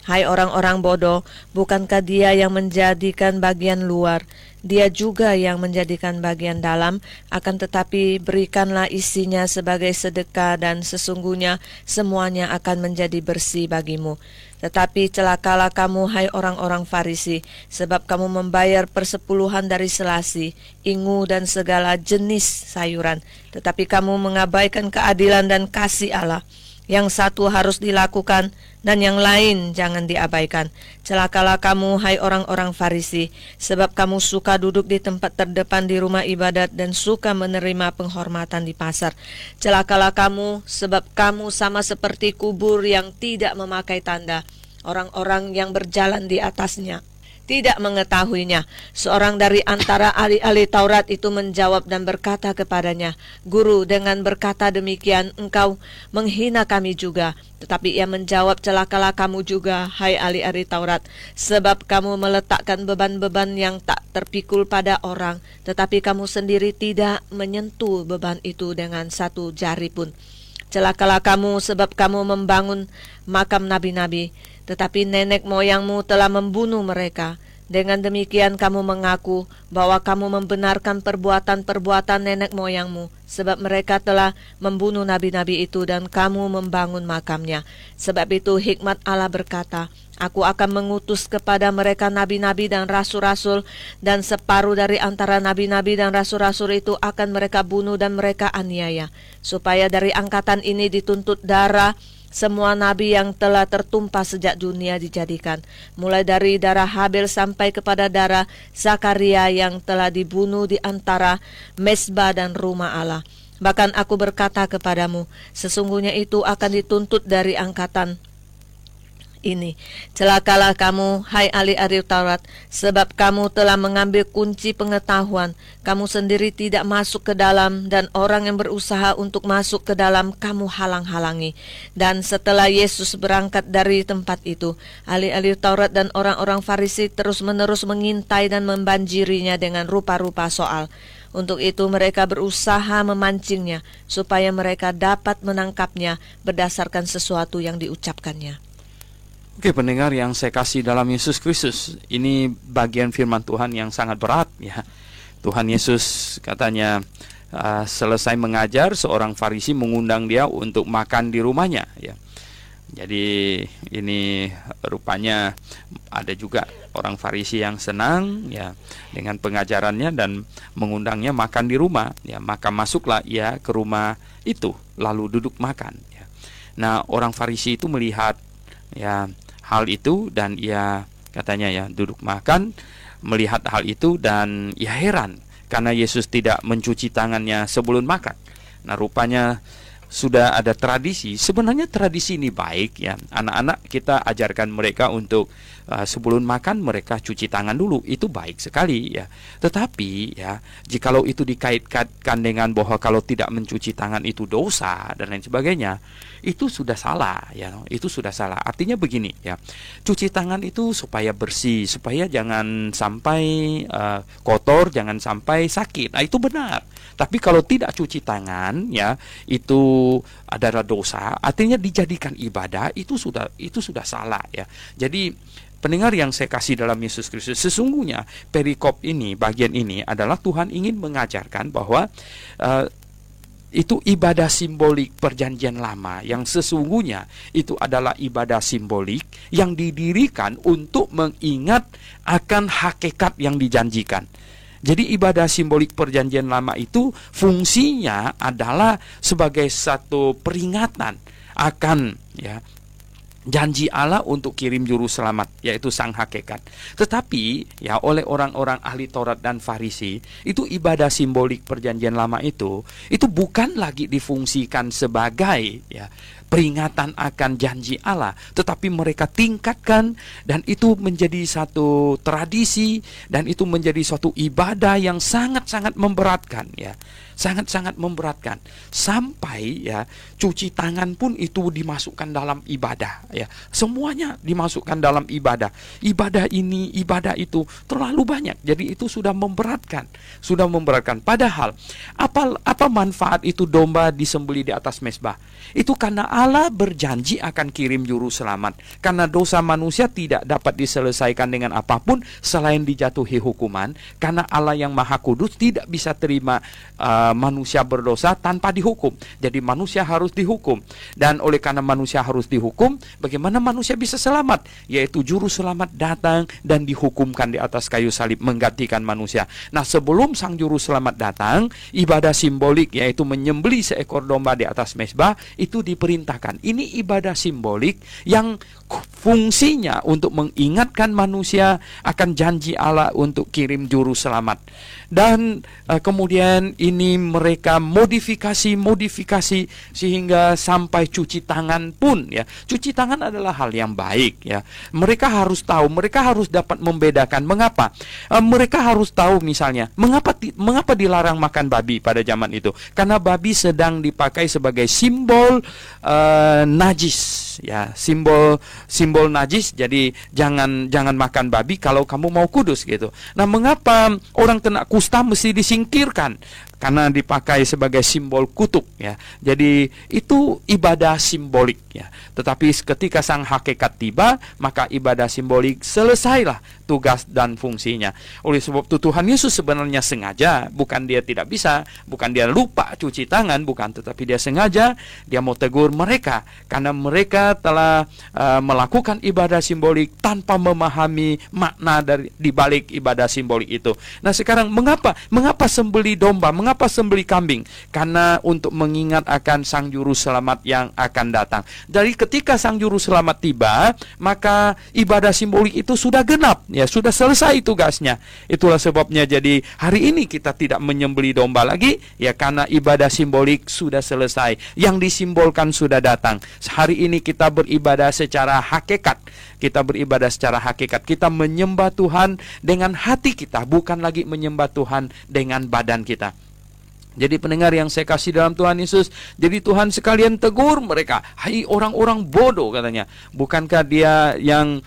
Hai orang-orang bodoh, bukankah Dia yang menjadikan bagian luar? Dia juga yang menjadikan bagian dalam, akan tetapi berikanlah isinya sebagai sedekah, dan sesungguhnya semuanya akan menjadi bersih bagimu. Tetapi celakalah kamu, hai orang-orang Farisi, sebab kamu membayar persepuluhan dari selasi, ingu, dan segala jenis sayuran, tetapi kamu mengabaikan keadilan dan kasih Allah. Yang satu harus dilakukan, dan yang lain jangan diabaikan. Celakalah kamu, hai orang-orang Farisi, sebab kamu suka duduk di tempat terdepan di rumah ibadat dan suka menerima penghormatan di pasar. Celakalah kamu, sebab kamu sama seperti kubur yang tidak memakai tanda, orang-orang yang berjalan di atasnya tidak mengetahuinya. Seorang dari antara ahli-ahli Taurat itu menjawab dan berkata kepadanya, "Guru, dengan berkata demikian engkau menghina kami juga." Tetapi ia menjawab, "Celakalah kamu juga, hai ahli-ahli Taurat, sebab kamu meletakkan beban-beban yang tak terpikul pada orang, tetapi kamu sendiri tidak menyentuh beban itu dengan satu jari pun. Celakalah kamu, sebab kamu membangun makam nabi-nabi, tetapi nenek moyangmu telah membunuh mereka. Dengan demikian kamu mengaku bahwa kamu membenarkan perbuatan-perbuatan nenek moyangmu, sebab mereka telah membunuh nabi-nabi itu dan kamu membangun makamnya. Sebab itu hikmat Allah berkata, Aku akan mengutus kepada mereka nabi-nabi dan rasul-rasul, dan separuh dari antara nabi-nabi dan rasul-rasul itu akan mereka bunuh dan mereka aniaya, supaya dari angkatan ini dituntut darah semua nabi yang telah tertumpah sejak dunia dijadikan, mulai dari darah Habel sampai kepada darah Zakaria yang telah dibunuh di antara mezbah dan rumah Allah. Bahkan aku berkata kepadamu, sesungguhnya itu akan dituntut dari angkatan ini. Celakalah kamu, hai ahli-ahli Taurat, sebab kamu telah mengambil kunci pengetahuan. Kamu sendiri tidak masuk ke dalam, dan orang yang berusaha untuk masuk ke dalam kamu halang-halangi. Dan setelah Yesus berangkat dari tempat itu, ahli-ahli Taurat dan orang-orang Farisi terus-menerus mengintai dan membanjirinya dengan rupa-rupa soal. Untuk itu mereka berusaha memancingnya, supaya mereka dapat menangkapnya berdasarkan sesuatu yang diucapkannya. Oke, pendengar yang saya kasih dalam Yesus Kristus, ini bagian firman Tuhan yang sangat berat ya. Tuhan Yesus katanya selesai mengajar, seorang Farisi mengundang dia untuk makan di rumahnya ya. Jadi ini rupanya ada juga orang Farisi yang senang ya dengan pengajarannya dan mengundangnya makan di rumah ya. Maka masuklah ia ke rumah itu lalu duduk makan ya. Nah, orang Farisi itu melihat ya hal itu dan ia katanya ya duduk makan, melihat hal itu dan ia heran karena Yesus tidak mencuci tangannya sebelum makan. Nah, rupanya sudah ada tradisi. Sebenarnya tradisi ini baik ya. Anak-anak kita ajarkan mereka untuk sebelum makan mereka cuci tangan dulu. Itu baik sekali ya. Tetapi ya, jikalau itu dikaitkan dengan bahwa kalau tidak mencuci tangan itu dosa dan lain sebagainya, itu sudah salah ya. Itu sudah salah. Artinya begini ya. Cuci tangan itu supaya bersih, supaya jangan sampai kotor, jangan sampai sakit. Nah, itu benar. Tapi kalau tidak cuci tangan ya, itu adalah dosa, artinya dijadikan ibadah, itu sudah salah ya. Jadi pendengar yang saya kasih dalam Yesus Kristus, sesungguhnya perikop ini, bagian ini adalah Tuhan ingin mengajarkan bahwa itu ibadah simbolik perjanjian lama yang sesungguhnya itu adalah ibadah simbolik yang didirikan untuk mengingat akan hakikat yang dijanjikan. Jadi ibadah simbolik perjanjian lama itu fungsinya adalah sebagai satu peringatan akan ya janji Allah untuk kirim juru selamat, yaitu sang hakikat. Tetapi ya oleh orang-orang ahli Taurat dan Farisi, itu ibadah simbolik perjanjian lama itu bukan lagi difungsikan sebagai ya peringatan akan janji Allah, tetapi mereka tingkatkan dan itu menjadi satu tradisi dan itu menjadi suatu ibadah yang sangat-sangat memberatkan ya. Sangat-sangat memberatkan sampai ya cuci tangan pun itu dimasukkan dalam ibadah ya. Semuanya dimasukkan dalam ibadah. Ibadah ini, ibadah itu terlalu banyak. Jadi itu sudah memberatkan. Padahal apa manfaat itu domba disembelih di atas mezbah? Itu karena Allah berjanji akan kirim juru selamat. Karena dosa manusia tidak dapat diselesaikan dengan apapun selain dijatuhi hukuman. Karena Allah yang Maha Kudus tidak bisa terima manusia berdosa tanpa dihukum. Jadi manusia harus dihukum. Dan oleh karena manusia harus dihukum, bagaimana manusia bisa selamat? Yaitu juru selamat datang dan dihukumkan di atas kayu salib menggantikan manusia. Nah, sebelum sang juru selamat datang, ibadah simbolik yaitu menyembelih seekor domba di atas mezbah itu diperintahkan. Ini ibadah simbolik yang fungsinya untuk mengingatkan manusia akan janji Allah untuk kirim juru selamat. Dan kemudian ini mereka modifikasi sehingga sampai cuci tangan pun ya. Cuci tangan penyimpangan adalah hal yang baik ya. Mereka harus tahu, mereka harus dapat membedakan. Mengapa? Mereka harus tahu misalnya, mengapa dilarang makan babi pada zaman itu? Karena babi sedang dipakai sebagai simbol najis ya, simbol najis. Jadi jangan makan babi kalau kamu mau kudus gitu. Nah, mengapa orang kena kusta mesti disingkirkan? Karena dipakai sebagai simbol kutuk ya. Jadi itu ibadah simbolik ya. Tetapi ketika sang hakikat tiba, maka ibadah simbolik selesailah tugas dan fungsinya. Oleh sebab itu Tuhan Yesus sebenarnya sengaja, bukan dia tidak bisa, bukan dia lupa cuci tangan, bukan, tetapi dia sengaja, dia mau tegur mereka karena mereka telah melakukan ibadah simbolik tanpa memahami makna dari di balik ibadah simbolik itu. Nah, sekarang mengapa sembeli domba, mengapa sembeli kambing? Karena untuk mengingat akan sang juru selamat yang akan datang. Dari ketika sang juru selamat tiba, maka ibadah simbolik itu sudah genap ya, sudah selesai tugasnya. Itulah sebabnya jadi hari ini kita tidak menyembeli domba lagi ya, karena ibadah simbolik sudah selesai. Yang disimbolkan sudah datang. Hari ini kita beribadah secara hakikat. Kita beribadah secara hakikat. Kita menyembah Tuhan dengan hati kita, bukan lagi menyembah Tuhan dengan badan kita. Jadi pendengar yang saya kasih dalam Tuhan Yesus, jadi Tuhan sekalian tegur mereka, hai orang-orang bodoh katanya. Bukankah dia yang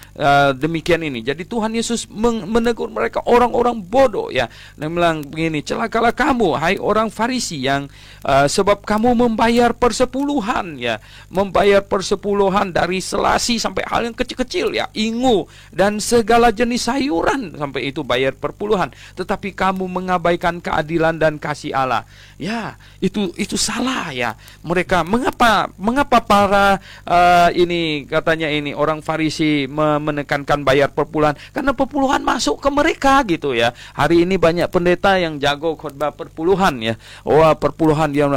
demikian ini? Jadi Tuhan Yesus menegur mereka, orang-orang bodoh ya. Dia bilang begini, celakalah kamu hai orang Farisi yang sebab kamu membayar persepuluhan ya, membayar persepuluhan dari selasi sampai hal yang kecil-kecil ya, ingu dan segala jenis sayuran, sampai itu bayar perpuluhan. Tetapi kamu mengabaikan keadilan dan kasih Allah. Ya, itu salah ya. Mereka mengapa para ini katanya ini orang Farisi menekankan bayar perpuluhan? Karena perpuluhan masuk ke mereka gitu ya. Hari ini banyak pendeta yang jago khotbah perpuluhan ya. Perpuluhan dia,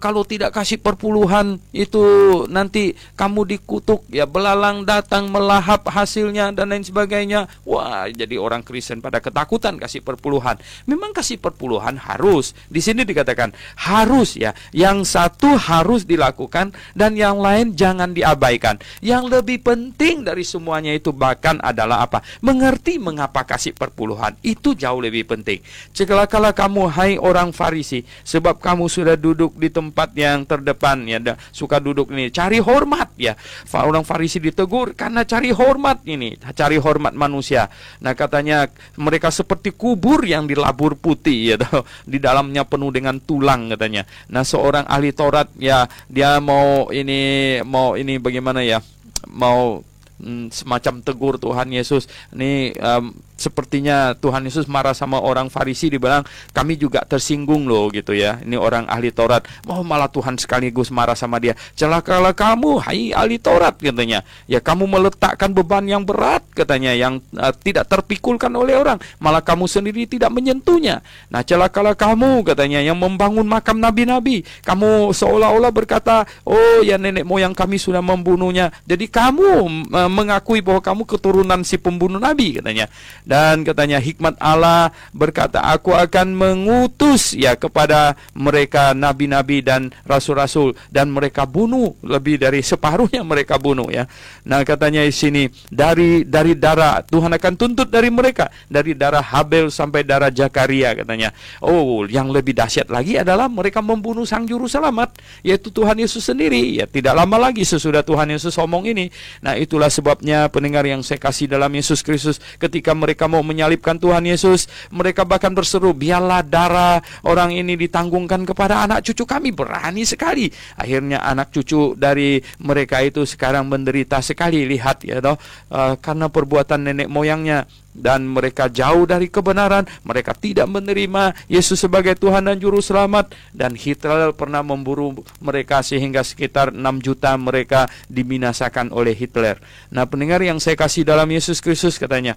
kalau tidak kasih perpuluhan itu nanti kamu dikutuk ya, belalang datang melahap hasilnya dan lain sebagainya. Wah, jadi orang Kristen pada ketakutan kasih perpuluhan. Memang kasih perpuluhan harus. Di sini dikatakan harus ya. Yang satu harus dilakukan dan yang lain jangan diabaikan. Yang lebih penting dari semuanya itu bahkan adalah apa? Mengerti mengapa kasih perpuluhan. Itu jauh lebih penting. Celakalah kamu hai orang Farisi, sebab kamu sudah duduk di tempat yang terdepan ya, suka duduk ini, cari hormat ya. Orang Farisi ditegur karena cari hormat ini, cari hormat manusia. Nah, katanya mereka seperti kubur yang dilabur putih ya, di dalamnya penuh dengan tulang katanya. Nah, seorang ahli Taurat ya, dia mau ini bagaimana ya, mau semacam tegur Tuhan Yesus. Ini sepertinya Tuhan Yesus marah sama orang Farisi, dibilang kami juga tersinggung loh gitu ya. Ini orang ahli Taurat. Malah Tuhan sekaligus marah sama dia. Celakalah kamu hai ahli Taurat katanya. Ya, kamu meletakkan beban yang berat katanya, yang tidak terpikulkan oleh orang, malah kamu sendiri tidak menyentuhnya. Nah, celakalah kamu katanya yang membangun makam nabi-nabi. Kamu seolah-olah berkata, oh ya nenek moyang kami sudah membunuhnya. Jadi kamu mengakui bahwa kamu keturunan si pembunuh nabi katanya. Dan katanya hikmat Allah berkata, aku akan mengutus ya kepada mereka nabi-nabi dan rasul-rasul, dan mereka bunuh, lebih dari separuhnya mereka bunuh ya. Nah, katanya di sini dari darah Tuhan akan tuntut dari mereka, dari darah Habel sampai darah Zakaria katanya. Oh, yang lebih dahsyat lagi adalah mereka membunuh sang juru selamat, yaitu Tuhan Yesus sendiri ya. Tidak lama lagi sesudah Tuhan Yesus ngomong ini. Nah, itulah sebabnya pendengar yang saya kasih dalam Yesus Kristus, ketika mereka mau menyalibkan Tuhan Yesus, mereka bahkan berseru, biarlah darah orang ini ditanggungkan kepada anak cucu kami. Berani sekali. Akhirnya anak cucu dari mereka itu sekarang menderita sekali, lihat ya toh, karena perbuatan nenek moyangnya. Dan mereka jauh dari kebenaran, mereka tidak menerima Yesus sebagai Tuhan dan Juru Selamat. Dan Hitler pernah memburu mereka sehingga sekitar 6 juta mereka dibinasakan oleh Hitler. Nah, pendengar yang saya kasih dalam Yesus Kristus, katanya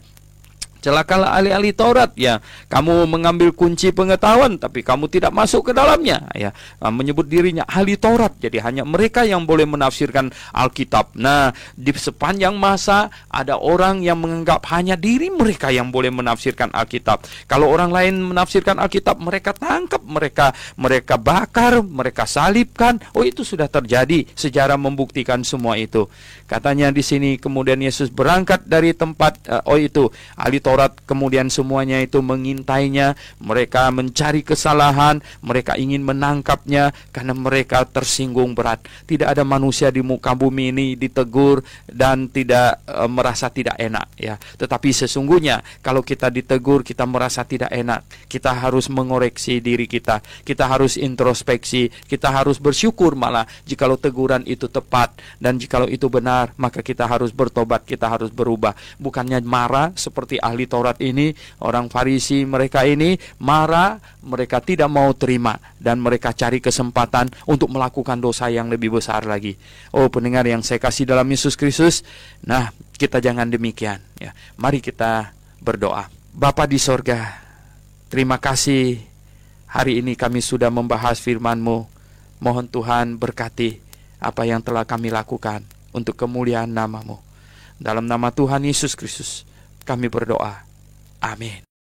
Celakalah ahli-ahli Taurat, ya. Kamu mengambil kunci pengetahuan, tapi kamu tidak masuk ke dalamnya, ya. Menyebut dirinya ahli Taurat, jadi hanya mereka yang boleh menafsirkan Alkitab. Nah, di sepanjang masa ada orang yang menganggap hanya diri mereka yang boleh menafsirkan Alkitab. Kalau orang lain menafsirkan Alkitab, mereka tangkap, mereka bakar, mereka salibkan. Oh, itu sudah terjadi. Sejarah membuktikan semua itu. Katanya di sini kemudian Yesus berangkat dari tempat ahli Taurat, kemudian semuanya itu mengintainya. Mereka mencari kesalahan, mereka ingin menangkapnya karena mereka tersinggung berat. Tidak ada manusia di muka bumi ini ditegur dan tidak merasa tidak enak, ya. Tetapi sesungguhnya kalau kita ditegur, kita merasa tidak enak. Kita harus mengoreksi diri kita. Kita harus introspeksi. Kita harus bersyukur malah jikalau teguran itu tepat, dan jikalau itu benar, maka kita harus bertobat, kita harus berubah. Bukannya marah seperti ahli Taurat ini, orang Farisi mereka ini marah, mereka tidak mau terima, dan mereka cari kesempatan untuk melakukan dosa yang lebih besar lagi. Oh pendengar yang saya kasih dalam Yesus Kristus, nah kita jangan demikian, ya. Mari kita berdoa. Bapa di sorga, terima kasih hari ini kami sudah membahas firman-Mu. Mohon Tuhan berkati apa yang telah kami lakukan untuk kemuliaan nama-Mu. Dalam nama Tuhan Yesus Kristus kami berdoa. Amin.